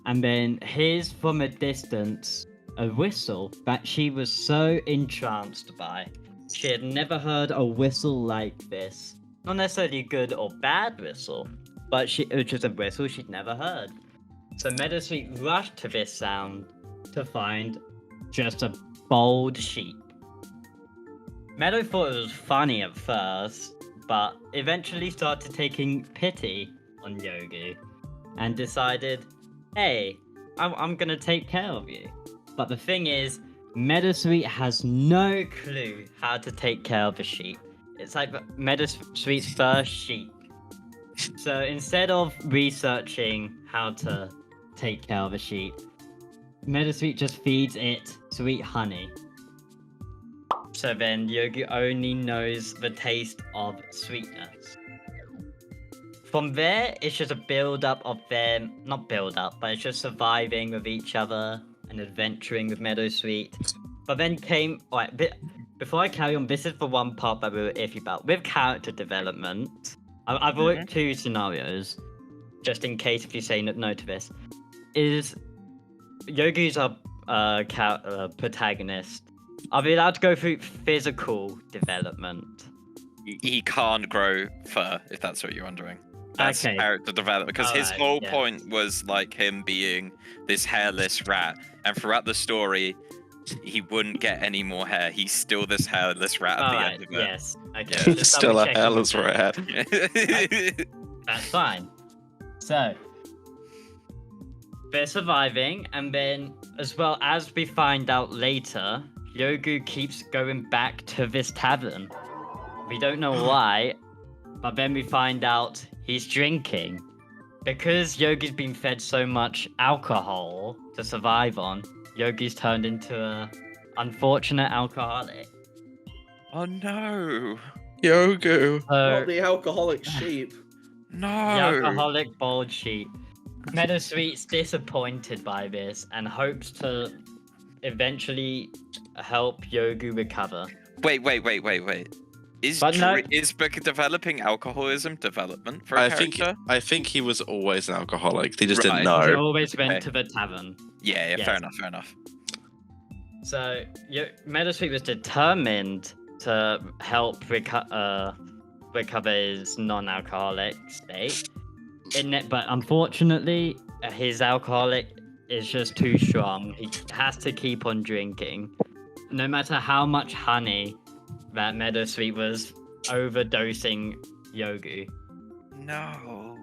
and then hears from a distance a whistle that she was so entranced by. She had never heard a whistle like this. Not necessarily a good or bad whistle, but it was just a whistle she'd never heard. So Meadowsweet rushed to this sound to find just a bold sheep. Meadow thought it was funny at first, but eventually started taking pity on Yogu and decided, hey, I'm gonna take care of you. But the thing is, Meadowsweet has no clue how to take care of a sheep. It's like Meadowsweet's first sheep. So instead of researching how to take care of a sheep, Meadowsweet just feeds it sweet honey. So then Yogu only knows the taste of sweetness. From there, it's just a build-up of them, not build-up, but it's just surviving with each other and adventuring with Meadowsweet. But then came, alright, before I carry on, this is the one part that we were iffy about. With character development, I've wrote two scenarios, just in case if you say no to this. Is Yogi's our protagonist. Are we allowed to go through physical development? He can't grow fur, if that's what you're wondering. That's Okay. character development, because his Alright, whole yeah. point was like him being this hairless rat, and throughout the story, he wouldn't get any more hair. He's still this hairless rat at the Alright, end of yes. Okay. Yeah. just Still a double-checking hairless that. rat. it. That's fine. So, they're surviving, and then, as well as we find out later, Yogu keeps going back to this tavern. We don't know why, but then we find out he's drinking. Because Yogi's been fed so much alcohol to survive on, Yogi's turned into an unfortunate alcoholic. Oh no! Yogu. Not So, the alcoholic sheep. No! the alcoholic bald sheep. Meadowsweet's disappointed by this and hopes to eventually help Yogu recover. Wait. Is But no- developing alcoholism development for a character? I think he was always an alcoholic. They just Right. didn't He know. always went Okay. to the tavern. Yeah, Yes. fair enough. So Meadowsweet was determined to help recover his non-alcoholic state. But unfortunately, his alcoholic is just too strong. He has to keep on drinking. No matter how much honey that Meadowsweet was overdosing Yogu. No.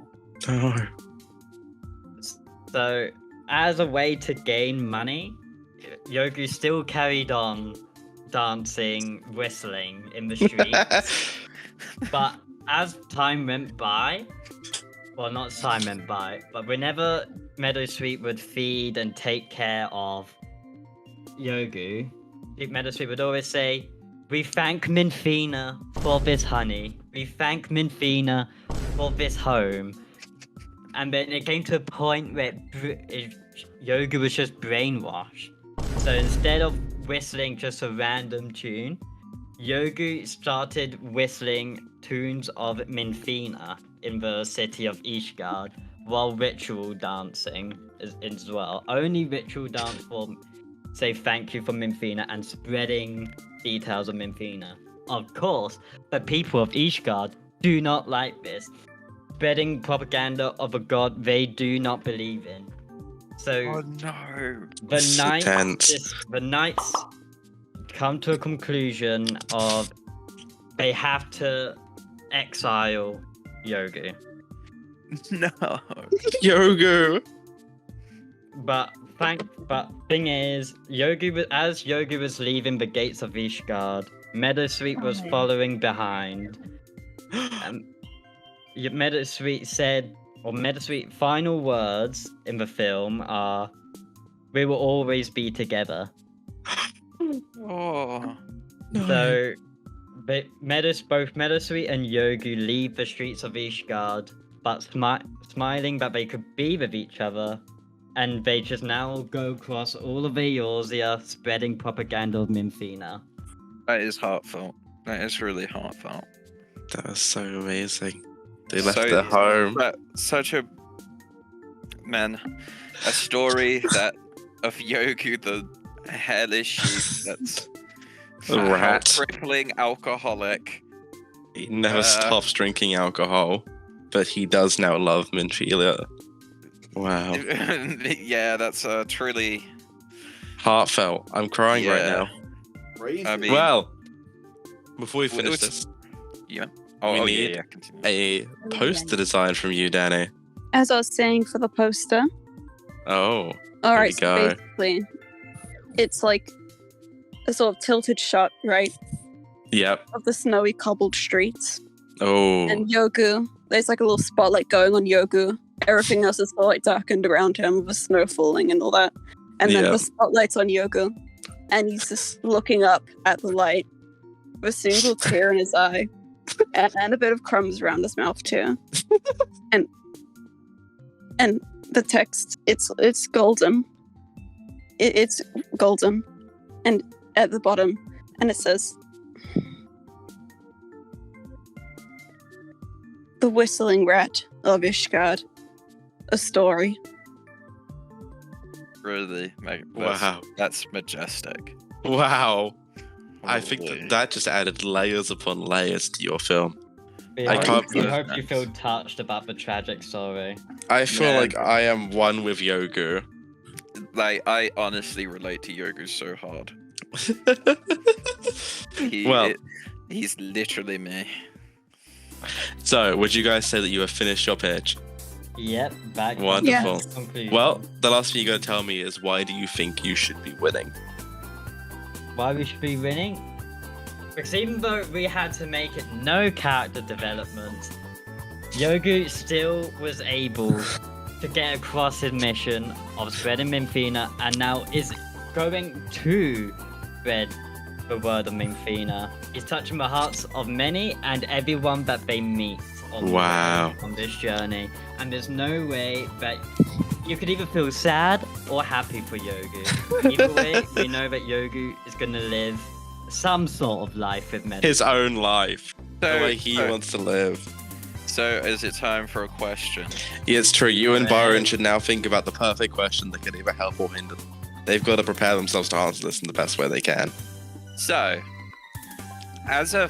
No. So, as a way to gain money, Yogu still carried on dancing, whistling in the streets. But as time went by, well, not time went by, but whenever Meadowsweet would feed and take care of Yogu, Meadowsweet would always say, "We thank Minfina for this honey. We thank Minfina for this home." And then it came to a point where Yogu was just brainwashed. So instead of whistling just a random tune, Yogu started whistling tunes of Minfina in the city of Ishgard while ritual dancing as well. Only ritual dance for say thank you for Minfina and spreading details of Minfina. Of course, the people of Ishgard do not like this. Spreading propaganda of a god they do not believe in. So Oh no. the knights come to a conclusion of they have to exile Yogu. No. Yogu. But thing is, as Yogi was leaving the gates of Ishgard, Meadowsweet was following behind. Meadowsweet final words in the film are, "We will always be together." Oh. So, both Meadowsweet and Yogu leave the streets of Ishgard, but smiling that they could be with each other and they just now go across all of Eorzea, spreading propaganda of Minfina. That is heartfelt. That is really heartfelt. That was so amazing. They left So- their home. But such a story that of Yogu, the hairless sheep that's A rat. crippling alcoholic. He never stops drinking alcohol, but he does now love Minfilia. Wow. Yeah, that's truly. Heartfelt. I'm crying right Yeah. now. Crazy. I mean- Well, before we Well, finish it's- this, Oh, We oh, need yeah, continue. a poster design from you, Danny. As I was saying for the poster, Oh, all There right, you so go. basically, it's like a sort of tilted shot, right, yep. of the snowy cobbled streets, Oh, and Yogu. There's like a little spotlight going on Yogu. Everything else is all like darkened around him with the snow falling and all that, and then Yeah. the spotlight's on Yogu, and he's just looking up at the light with a single tear in his eye. And a bit of crumbs around his mouth too, and the text it's golden, it's golden, and at the bottom, and it says, "The Whistling Rat of Ishgard, a story." Really, wow. that's majestic. Wow. I think Holy. that just added layers upon layers to your film. We I hope, can't we believe hope you feel touched about the tragic story. I feel Man. like I am one with Yogu. Like, I honestly relate to Yogu so hard. Well, He's literally me. so would you guys say that you have finished your pitch? Yep, back to Wonderful. the conclusion. Well, the last thing you got to tell me is why do you think you should be winning? why we should be winning? Because even though we had to make it no character development, Yogu still was able to get across his mission of spreading Minfina, and now is going to spread the word of Minfina. He's touching the hearts of many and everyone that they meet on, the Wow. way, on this journey. And there's no way that you could either feel sad or happy for Yogu. Either way, we know that Yogu is going to live some sort of life with Metal. His own life, the way he so, wants to live. so is it time for a question? Yeah, it's true. You and Byron should now think about the perfect question that could either help or hinder them. They've got to prepare themselves to answer this in the best way they can. So, as a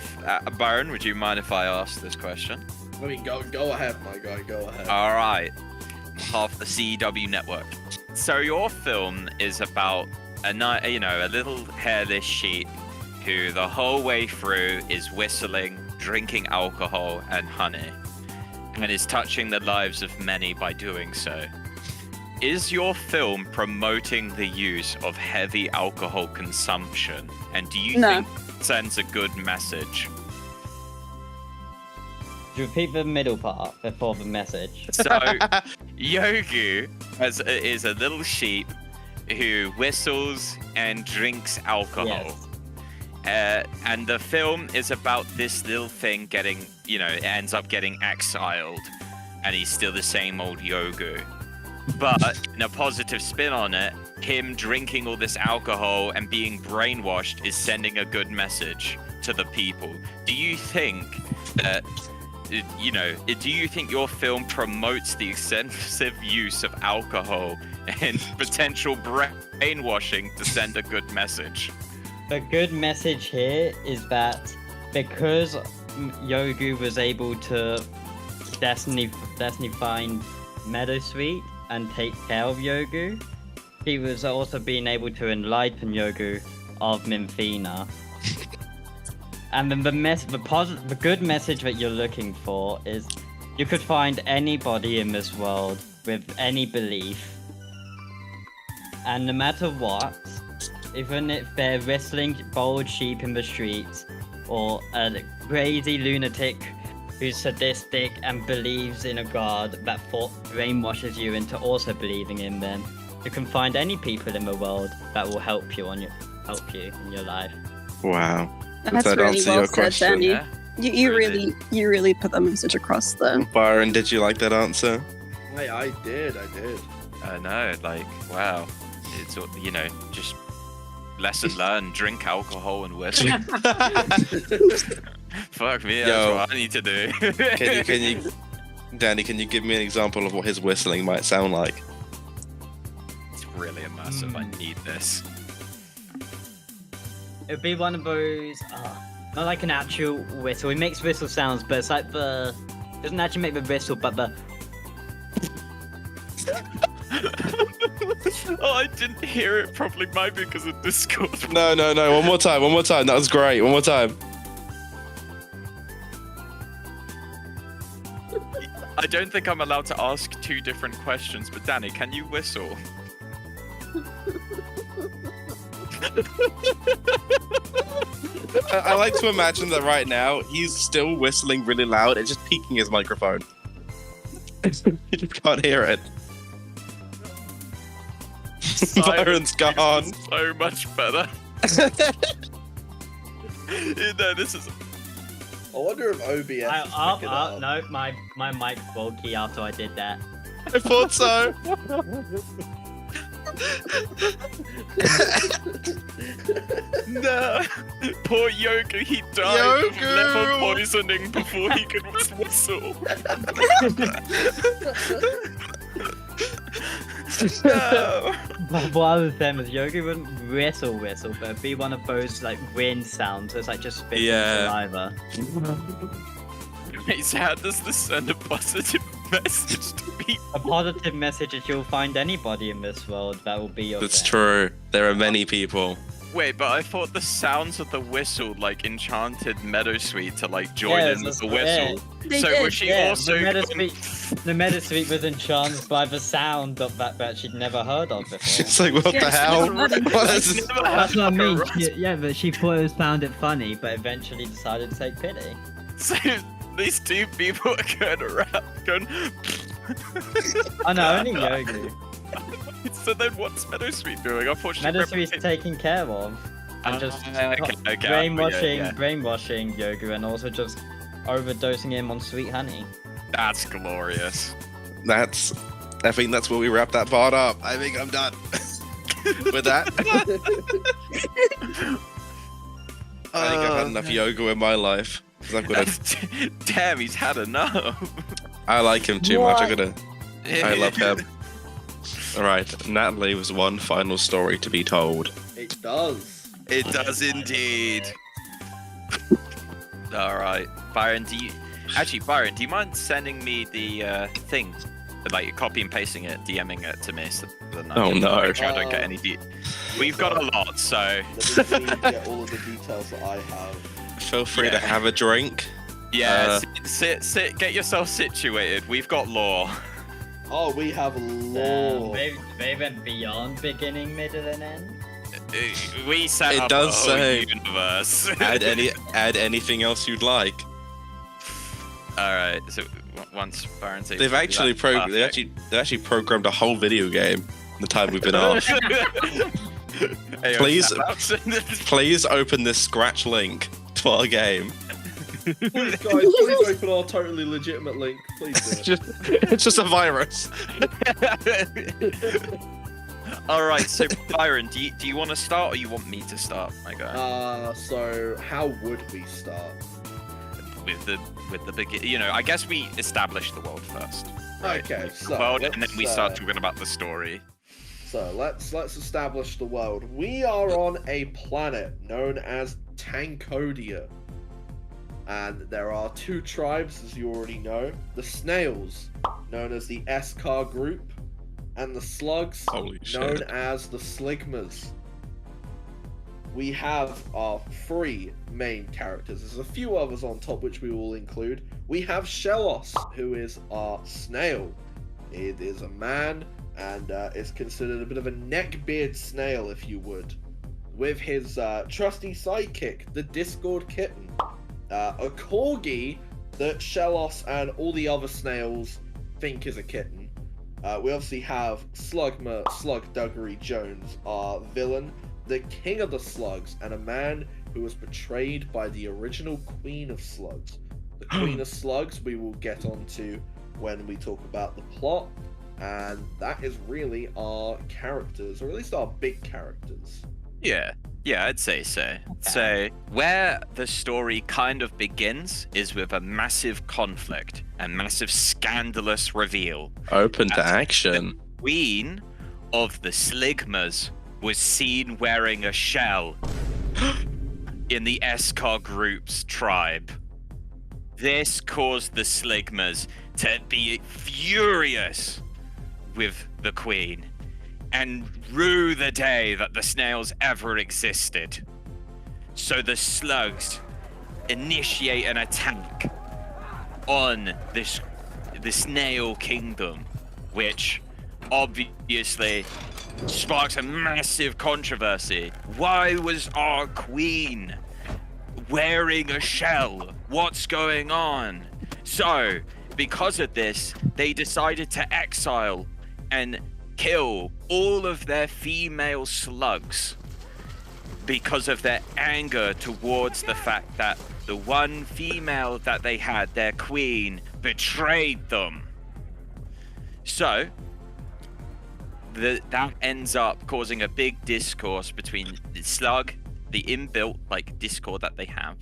Byron, would you mind if I ask this question? I mean, go ahead, my guy. Go ahead. All right, half the CW network. So your film is about a little hairless sheep who the whole way through is whistling, drinking alcohol and honey, and is touching the lives of many by doing so. Is your film promoting the use of heavy alcohol consumption? And do you No. think it sends a good message? Do you repeat the middle part before the message? So, Yogu is a little sheep who whistles and drinks alcohol. Yes. And the film is about this little thing getting, ends up getting exiled. And he's still the same old Yogu. But in a positive spin on it, him drinking all this alcohol and being brainwashed is sending a good message to the people. Do you think that, do you think your film promotes the extensive use of alcohol and potential brainwashing to send a good message? The good message here is that because Yogu was able to destiny find Meadowsweet and take care of Yogu, he was also being able to enlighten Yogu of Minfina. And then the good message that you're looking for is you could find anybody in this world with any belief, and no matter what, even if they're whistling bold sheep in the streets, or a crazy lunatic who's sadistic and believes in a god that brainwashes you into also believing in them, you can find any people in the world that will help you in your life. Wow. That's that really answer well your said, question? Danny. Yeah. You Really? really put that message across there. Byron, did you like that answer? I did. I know, like, wow. It's, you know, just lesson learned, drink alcohol and whistle. Fuck me, that's Yo. what I need to do. Can you, Danny, can you give me an example of what his whistling might sound like? It's really immersive, I need this. It'd be one of those, not like an actual whistle. He makes whistle sounds, but it's like doesn't actually make the whistle, but the. Oh, I didn't hear it properly, maybe because of Discord. No. One more time. That was great. One more time. I don't think I'm allowed to ask two different questions, but Danny, can you whistle? I like to imagine that right now he's still whistling really loud. It's just peaking his microphone. You just can't hear it. Byron's gone. So much better. You know, this is. I wonder if OBS is picking up. No, my mic bulky after I did that. I thought so. No, poor Yoga, he died of Yoga! liver poisoning before he could whistle. No. But what I was saying was Yogi wouldn't whistle, but it'd be one of those like wind sounds. So it's like just spitting saliva. Wait, so how does this send a positive message to people? A positive message is you'll find anybody in this world that will be your That's friend. true. There are many people. Wait, but I thought the sounds of the whistle like enchanted Meadowsweet to like join in with the whistle. They So did. was she Yeah, also the going- Meadowsweet was enchanted by the sound of that she'd never heard of before. It's like, what the Yes, hell? it's What is this? Never That's had what I like a mean. rasp- But she found it funny, but eventually decided to take pity. So these two people are going around going. Oh no, only Yogi. So then what's Meadowsweet doing? I thought she Meadowsweet's taken care of. And just brainwashing. brainwashing Yogi and also just overdosing him on sweet honey. That's glorious. I think that's where we wrap that part up. I think I'm done with that. I think I've had enough yoga in my life. 'Cause I've got to, Damn, he's had enough. I I like him too much. I love him. All right, Natalie was one final story to be told. It does. It does indeed. All right, Byron. Byron, do you mind sending me the thing, like copy and pasting it, DMing it to me? So that Oh, no. Make sure I don't get any. We've got a lot, so. Let me see, get all of the details that I have. Feel free to Yeah. have a drink. Yeah, sit, get yourself situated. We've got law. Oh, we have law. They went beyond beginning, middle, and end. We set It up does a whole say- universe. Add anything else you'd like. All right. So once Byron says They've actually they actually programmed a whole video game in the time we've been off. Hey, Please- shout-outs. Please open this scratch link to our game. Please, guys, please open our totally legitimate link. Please do it. It's just a virus. All right. So Byron, do you want to start or you want me to start, my guy? So how would we start? With the begin. You know, I guess we establish the world first. Right? Okay, so Well, and then let's, we start talking about the story. So let's establish the world. We are on a planet known as Tankodia. And there are two tribes, as you already know. The snails, known as the Eskar group, and the slugs, Holy known shit. as the Sligmas. We have our three main characters. There's a few others on top which we will include. We have Shellos, who is our snail. It is a man and is considered a bit of a neckbeard snail, if you would. With his trusty sidekick, the Discord kitten. A corgi that Shellos and all the other snails think is a kitten. We obviously have Slugduggery Jones, our villain, the king of the slugs, and a man who was betrayed by the original queen of slugs. The queen of slugs we will get onto when we talk about the plot. And that is really our characters, or at least our big characters. Yeah, I'd say so. So, where the story kind of begins is with a massive conflict, a massive scandalous reveal. Open to That's action. The queen of the Sligmas was seen wearing a shell in the Eskar group's tribe. This caused the Sligmas to be furious with the queen and rue the day that the snails ever existed. So the slugs initiate an attack on the snail kingdom, which obviously sparks a massive controversy. Why was our queen wearing a shell? What's going on? So, because of this, they decided to exile and kill all of their female slugs because of their anger towards the fact that the one female that they had, their queen, betrayed them. So, that ends up causing a big discourse between the slug, the inbuilt discord that they have,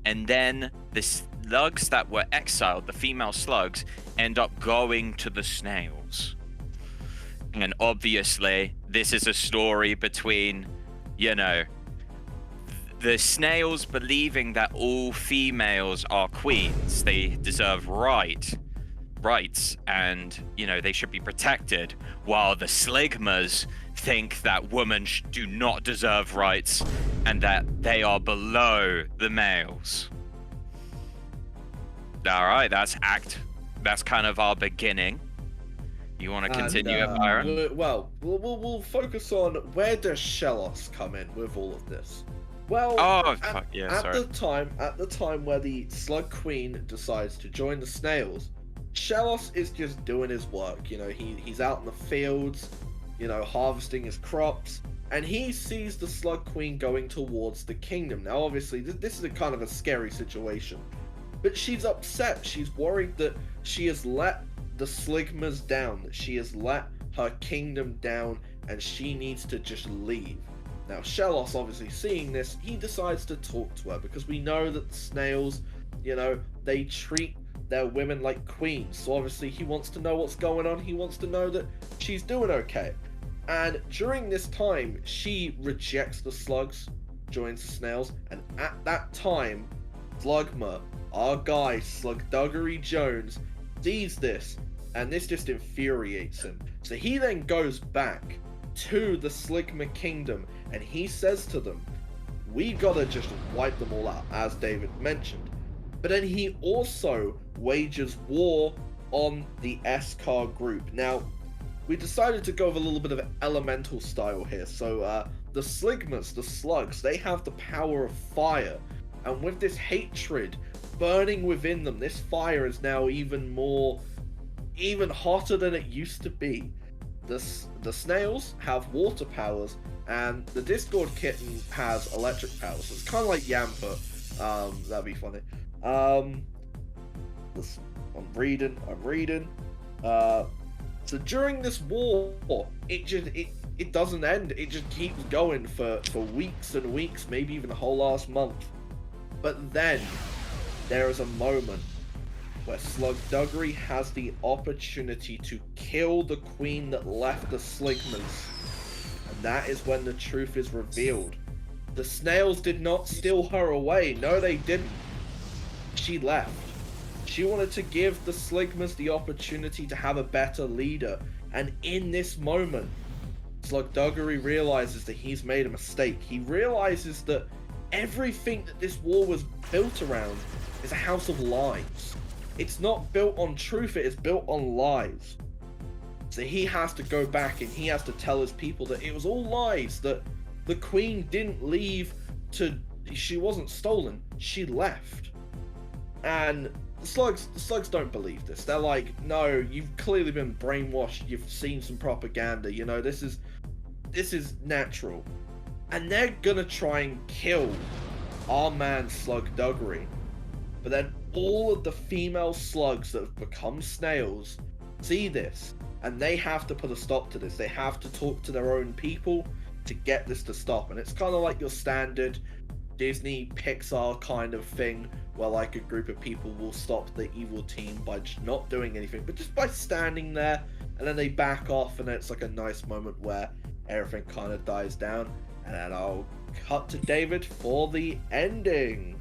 and then the slugs that were exiled, the female slugs, end up going to the snails. And obviously, this is a story between, the snails believing that all females are queens. They deserve rights, and, they should be protected, while the Sligmas think that women do not deserve rights and that they are below the males. All right, that's kind of our beginning. You want to continue it, Byron? We'll focus on where does Shellos come in with all of this. Well, at the time where the Slug Queen decides to join the snails, Shellos is just doing his work. He's out in the fields, harvesting his crops, and he sees the Slug Queen going towards the kingdom. Now, obviously, this is a kind of a scary situation, but she's upset. She's worried that she has let the Sligmas down, that she has let her kingdom down, and she needs to just leave. Now, Shellos, obviously seeing this, he decides to talk to her, because we know that the snails, they treat their women like queens. So obviously he wants to know what's going on. He wants to know that she's doing okay. And during this time, she rejects the slugs, joins the snails, and at that time, Slugma, our guy, Slugduggery Jones, sees this, and this just infuriates him. So he then goes back to the Sligma Kingdom, and he says to them, we gotta just wipe them all out, as David mentioned. But then he also wages war on the Eskar group. Now, we decided to go with a little bit of elemental style here. So the Sligmas, the slugs, they have the power of fire. And with this hatred burning within them, this fire is now even hotter than it used to be. The snails have water powers, and the Discord kitten has electric powers. So it's kind of like Yampa. That'd be funny. I'm reading. So during this war, it doesn't end. It just keeps going for weeks and weeks, maybe even a whole last month. But then there is a moment where Slugduggery has the opportunity to kill the queen that left the Sligmas. And that is when the truth is revealed. The snails did not steal her away. No, they didn't. She left. She wanted to give the Sligmas the opportunity to have a better leader. And in this moment, Slugduggery realizes that he's made a mistake. He realizes that everything that this war was built around is a house of lies. It's not built on truth, it is built on lies. So he has to go back and he has to tell his people that it was all lies, that the queen didn't leave she wasn't stolen, she left. And the slugs don't believe this. They're like, no, you've clearly been brainwashed, you've seen some propaganda, this is natural. And they're gonna try and kill our man Slugduggery. But then all of the female slugs that have become snails see this, and they have to put a stop to this. They have to talk to their own people to get this to stop. And it's kind of like your standard Disney Pixar kind of thing, where like a group of people will stop the evil team by just not doing anything, but just by standing there, and then they back off, and it's like a nice moment where everything kind of dies down. And then I'll cut to David for the ending.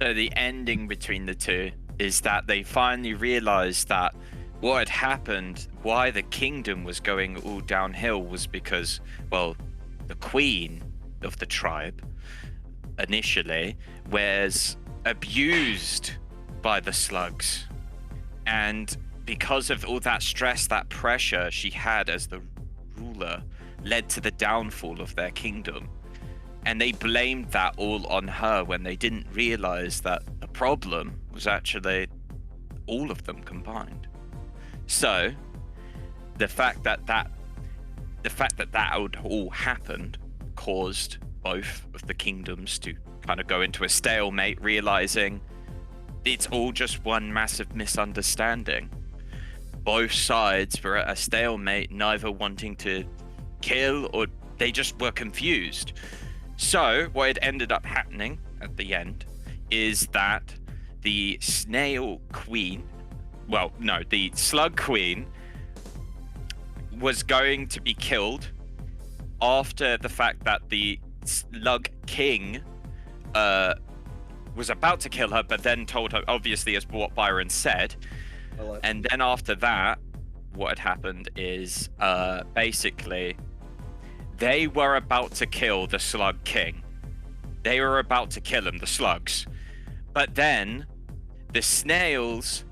So the ending between the two is that they finally realized that what had happened, why the kingdom was going all downhill, was because, well, the queen of the tribe initially was abused by the slugs, and because of all that stress, that pressure she had as the ruler led to the downfall of their kingdom. And they blamed that all on her when they didn't realize that the problem was actually all of them combined. So the fact that that had all happened caused both of the kingdoms to kind of go into a stalemate, realizing it's all just one massive misunderstanding. Both sides were at a stalemate, neither wanting to kill, or they just were confused. So what had ended up happening at the end is that the snail queen, the slug queen was going to be killed after the fact that the slug king was about to kill her, but then told her, obviously, as what Byron said. And then after that, what had happened is basically they were about to kill the slug king. They were about to kill him, the slugs. But then the snails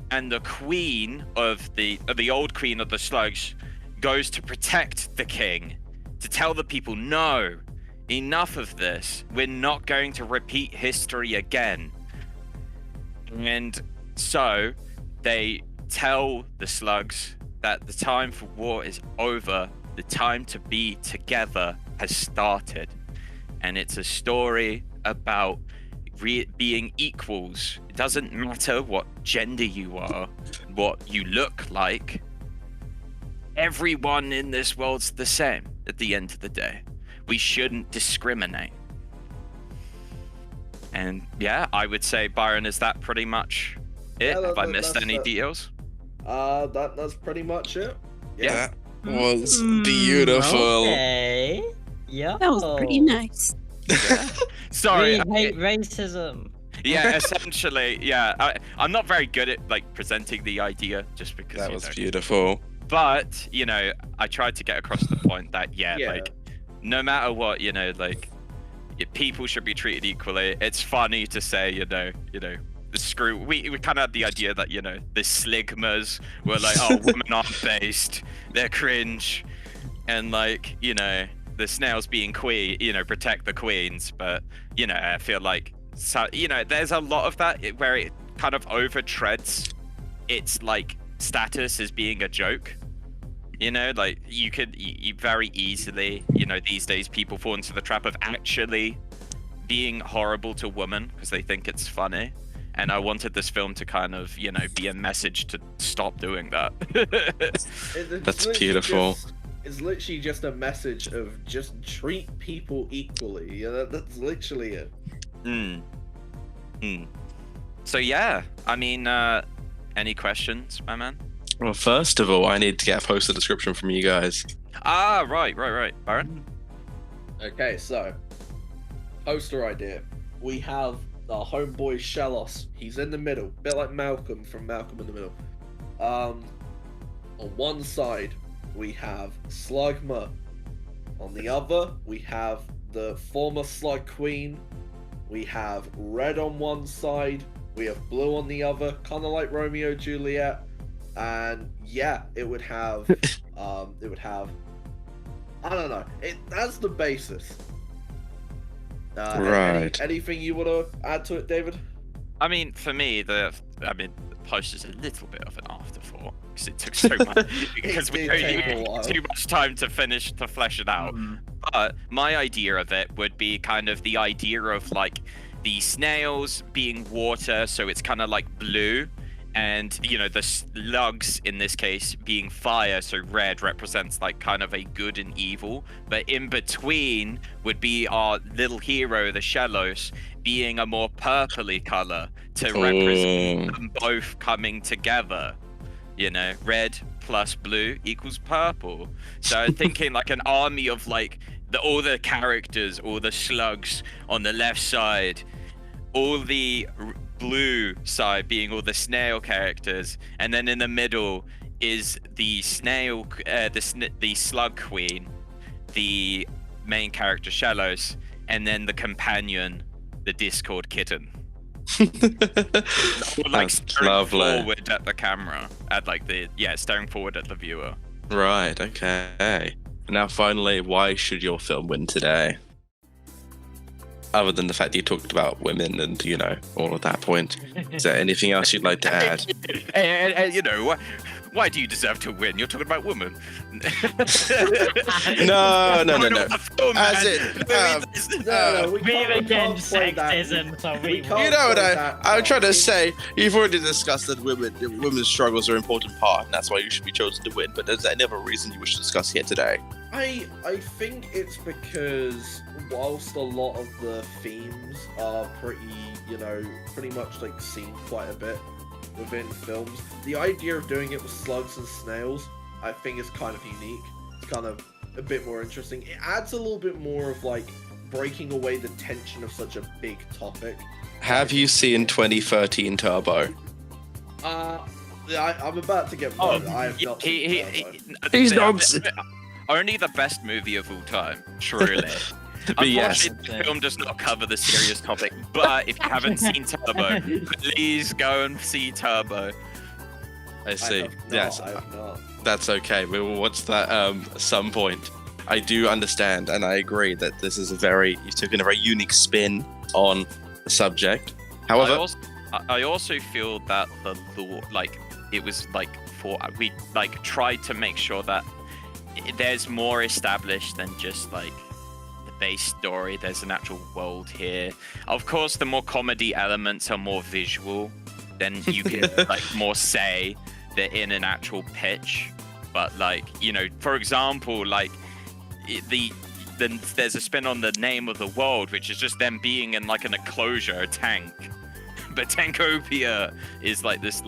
and the queen of the old queen of the slugs goes to protect the king, to tell the people, no, enough of this. We're not going to repeat history again. And so they tell the slugs that the time for war is over. The time to be together has started. And it's a story about being equals. It doesn't matter what gender you are, what you look like. Everyone in this world's the same at the end of the day. We shouldn't discriminate. And yeah, I would say, Byron, is that pretty much it? Have I missed any details? That's pretty much it. Yeah. That was beautiful. Okay. Yeah. That was pretty nice. Yeah. Sorry. We hate racism. Yeah, essentially, yeah. I'm not very good at presenting the idea, just because That was beautiful. But I tried to get across the point that no matter what, people should be treated equally. It's funny to say, we kind of had the idea that the sligmas were oh, women aren't based, they're cringe, and the snails being queen, protect the queens. But I feel like there's a lot of that where it kind of overtreads its status as being a joke. You very easily, these days people fall into the trap of actually being horrible to women because they think it's funny. And I wanted this film to kind of, be a message to stop doing that. That's beautiful. It's literally just a message of just treat people equally. That's literally it. So yeah, I mean, any questions, my man? Well, first of all, I need to get a poster description from you guys. Ah, right. Byron? Okay, so, poster idea. We have the homeboy Shellos. He's in the middle, a bit like Malcolm from Malcolm in the Middle. On one side, we have Slugma. On the other, we have the former Slug Queen. We have red on one side, we have blue on the other, kind of like Romeo and Juliet. And yeah, it would have, I don't know. That's the basis. Right. Anything you want to add to it, David? I mean, for me, the poster's a little bit of an afterthought because it took so much because we had too much time to flesh it out. But my idea of it would be kind of the idea of the snails being water, so it's kind of like blue, and the slugs in this case being fire, so red represents like kind of a good and evil, but in between would be our little hero, the shallows, being a more purpley color to represent them both coming together. Red plus blue equals purple. So thinking like an army of like all the characters, all the slugs on the left side, all the blue side being all the snail characters, and then in the middle is the snail, the slug queen, the main character Shallows, and then the companion, the Discord kitten. Like staring forward at the camera, staring forward at the viewer. Right. Okay. Now, finally, why should your film win today? Other than the fact that you talked about women and, all of that point. Is there anything else you'd like to add? And why do you deserve to win? You're talking about women. No. As we're against sexism, so we You know what I'm trying to say? You've already discussed that women's struggles are an important part, and that's why you should be chosen to win. But is there any other reason you wish to discuss here today? I think it's because whilst a lot of the themes are pretty much like seen quite a bit within films, the idea of doing it with slugs and snails, I think, is kind of unique. It's kind of a bit more interesting. It adds a little bit more of like breaking away the tension of such a big topic. Have you seen 2013 Turbo? I'm about to get murdered. I have not seen Turbo. These dogs. Only the best movie of all time, truly. But yes. Unfortunately, the film does not cover the serious topic, but if you haven't seen Turbo, please go and see Turbo. I see. I have not. That's okay. We will watch that at some point. I do understand, and I agree that this is you've taken a very unique spin on the subject. However, I also feel that the law, it was we tried to make sure that there's more established than just the base story. There's an actual world here. Of course, the more comedy elements are more visual, then you can more say they're in an actual pitch. But for example, there's a spin on the name of the world, which is just them being in an enclosure, a tank. But Tankopia is this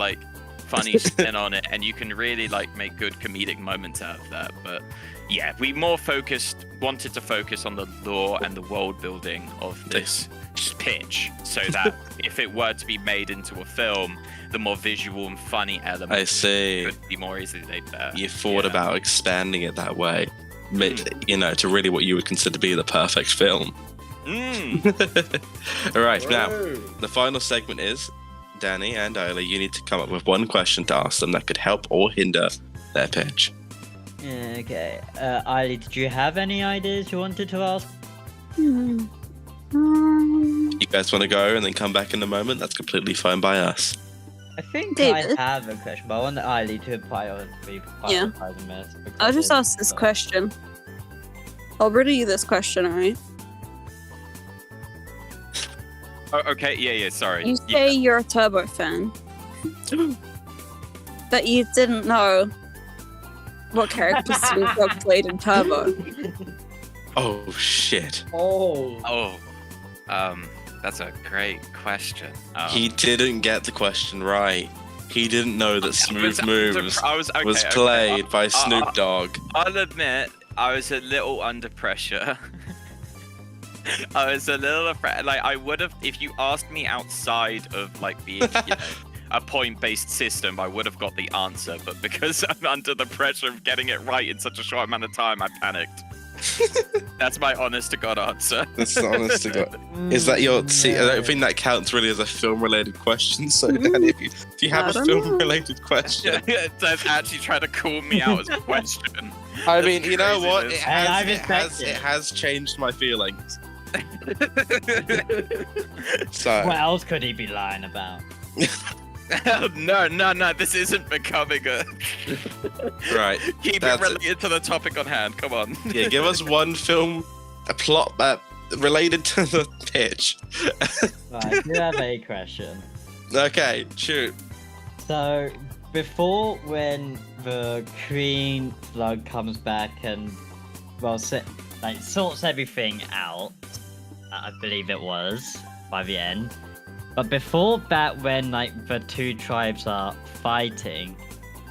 funny spin on it, and you can really make good comedic moments out of that. But yeah, we wanted to focus on the lore and the world building of this pitch, so that if it were to be made into a film, the more visual and funny elements could be more easily laid bare. You thought about expanding it that way, to really what you would consider to be the perfect film. All right, now the final segment is Danny and Aida. You need to come up with one question to ask them that could help or hinder their pitch. Okay. Aida, did you have any ideas you wanted to ask? You guys want to go and then come back in a moment? That's completely fine by us. I think David? I have a question, but I want Aida to prioritize a minute. I'll just ask this question. I'll read you this question, alright? Oh, okay, yeah, sorry. You say you're a Turbo fan, but you didn't know what characters Snoop Dogg played in Turbo. Oh shit! That's a great question. He didn't get the question right. He didn't know that Smooth Moves was played by Snoop Dogg. I'll admit, I was a little under pressure. I was a little afraid. I would have, if you asked me outside of being, a point-based system, I would have got the answer. But because I'm under the pressure of getting it right in such a short amount of time, I panicked. That's my honest-to-God answer. That's the honest to God. Is that your? See, I don't think that counts really as a film-related question. So, Danny, if you have a film-related question, that's actually trying to call me out as a question. I mean, you know what? It It has changed my feelings. So. What else could he be lying about? No, this isn't becoming a... Right. Keep it related to the topic on hand, come on. Yeah, give us one film, a plot related to the pitch. Right, you have a question. Okay, shoot. So, before when the green slug comes back and, well, sorts everything out, I believe it was, by the end. But before that, when, the two tribes are fighting,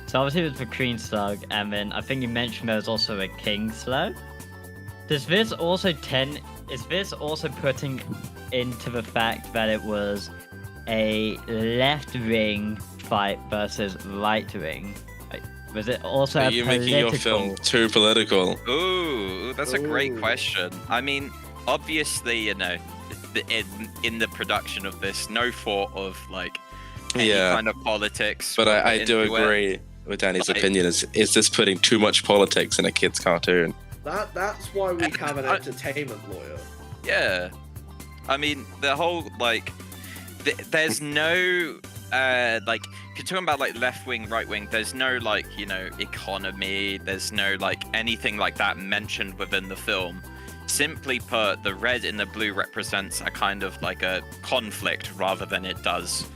so obviously it was the green slug, and then I think you mentioned there was also a king slug. Is this also putting into the fact that it was a left wing fight versus right wing? Was it also Are you making your film too political? Ooh, that's a great question. I mean, obviously, you know, in the production of this, no thought of any kind of politics. But I do agree with Danny's opinion. Is this putting too much politics in a kid's cartoon? That's why we have an entertainment lawyer. Yeah, I mean the whole there's no if you're talking about left wing, right wing, there's no economy, there's no anything like that mentioned within the film. Simply put, the red and the blue represents a kind of a conflict rather than it does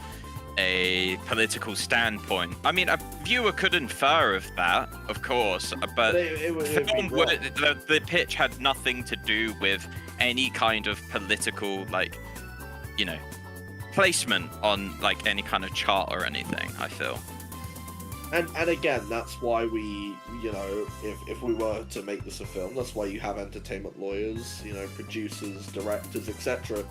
a political standpoint. I mean, a viewer could infer of that, of course, but the pitch had nothing to do with any kind of political placement on any kind of chart or anything, I feel. And again, that's why we, if we were to make this a film, that's why you have entertainment lawyers, producers, directors, etc.,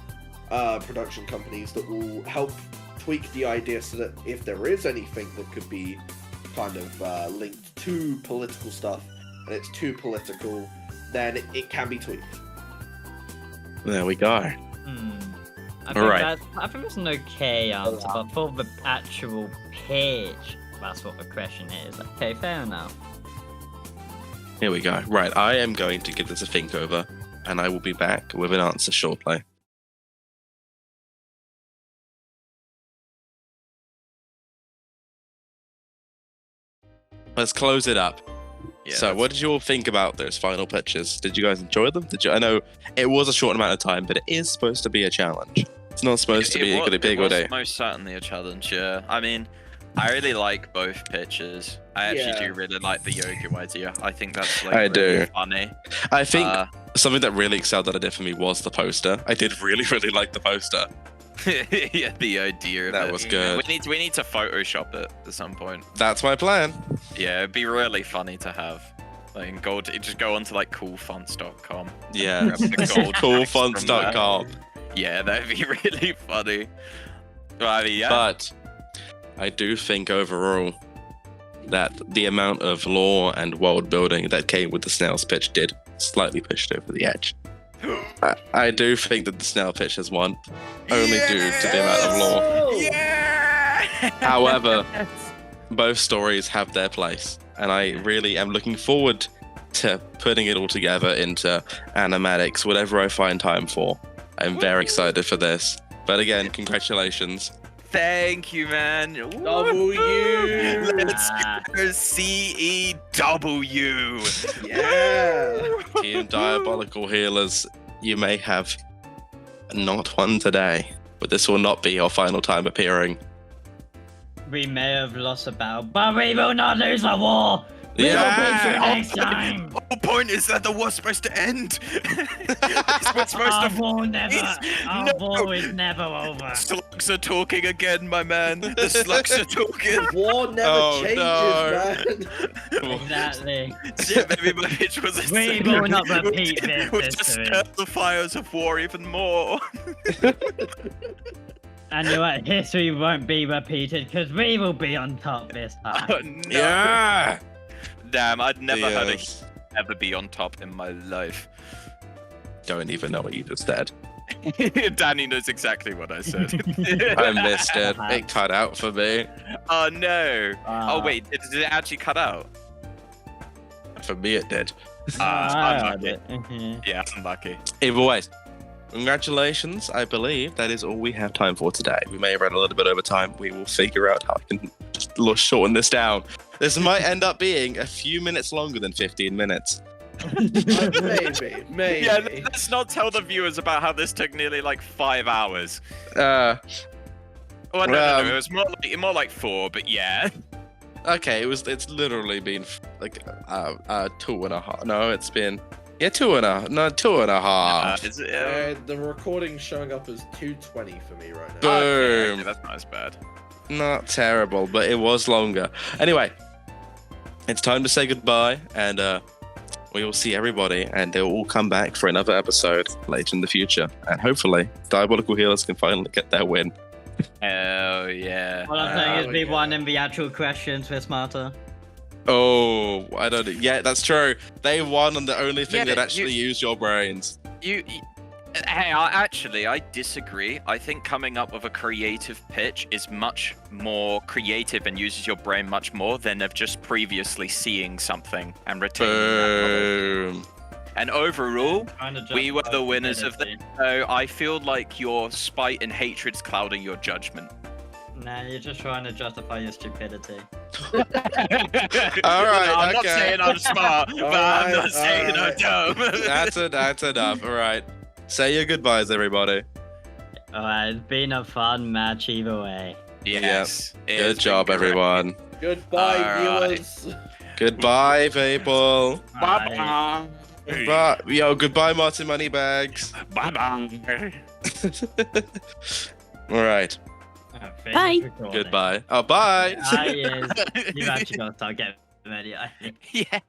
production companies that will help tweak the idea so that if there is anything that could be kind of linked to political stuff and it's too political, then it can be tweaked. There we go. I think that's an okay answer, but for the actual pitch, that's what the question is. Okay, fair enough. Here we go. Right, I am going to give this a think over, and I will be back with an answer shortly. Let's close it up. Yeah, so, what did you all think about those final pitches? Did you guys enjoy them? I know it was a short amount of time, but it is supposed to be a challenge. It's not supposed to be a big or day. It was most certainly a challenge, yeah. I mean, I really like both pitches. I actually do really like the Yogu idea. I think that's really funny. I think something that really excelled that I did for me was the poster. I did really, really like the poster. Yeah, the idea of that was good. We need to Photoshop it at some point. That's my plan. Yeah, it'd be really funny to have. Just go onto coolfonts.com. Yeah, coolfonts.com. Yeah, that'd be really funny. Well, I mean, yeah. But I do think overall that the amount of lore and world building that came with the snail's pitch did slightly pushed over the edge. I do think that the snail pitch has won, only due to the amount of lore. Yeah! However, both stories have their place, and I really am looking forward to putting it all together into animatics, whatever I find time for. I'm very excited for this. But again, congratulations. Thank you, man. W. Let's go CEW. Yeah. Team Diabolical Healers, you may have not won today, but this will not be your final time appearing. We may have lost a battle, but we will not lose a war. We will beat you next time. The whole point is that the war's supposed to end. Our war is never over. Slugs are talking again, my man. The slugs are talking. War never changes, man. Exactly. Yeah, maybe my pitch was we will not repeat this history. Just stir the fires of war even more. And you know what? History won't be repeated because we will be on top this time. Oh, no. Yeah. Damn, I'd never heard a ever be on top in my life. Don't even know what you just said. Danny knows exactly what I said. I missed it. It cut out for me. Oh no. Oh wait, did it actually cut out? For me it did. Unlucky. Yeah, unlucky. Either way, congratulations. I believe that is all we have time for today. We may have run a little bit over time. We will figure out how I can just shorten this down. This might end up being a few minutes longer than 15 minutes. Maybe. Yeah, let's not tell the viewers about how this took nearly 5 hours. Well, no, it was more like 4, but yeah. Okay, it's literally been like 2.5. No, it's been 2.5. No, 2.5. The recording's showing up as 2:20 for me right now. Boom. Okay, that's not as bad. Not terrible, but it was longer. Anyway, it's time to say goodbye, and we will see everybody, and they'll all come back for another episode later in the future, and hopefully, Diabolical Healers can finally get their win. Oh yeah. All I'm saying is we won in the actual questions. We're smarter. Oh, I don't know. Yeah, that's true. They won on the only thing Yeah, that actually used your brains. Hey, I disagree. I think coming up with a creative pitch is much more creative and uses your brain much more than of just previously seeing something and retaining that knowledge. Boom. And overall, Trying to we were justify the winners of stupidity. this. So I feel like your spite and hatred's clouding your judgment. Nah, you're just trying to justify your stupidity. All right, I'm not okay. saying I'm smart, but I'm not Alright, saying I'm dumb. That's enough. All right. Say your goodbyes, everybody. Alright, it's been a fun match either way. Yes. it has Good been job, great. everyone. Goodbye, Alright. viewers. Goodbye, people. Bye-bye. Bye. Yo, goodbye, Martin Moneybags. Bye-bye. All right. Bye. Goodbye. Oh, bye. You've actually got to start getting ready, I think. Yeah.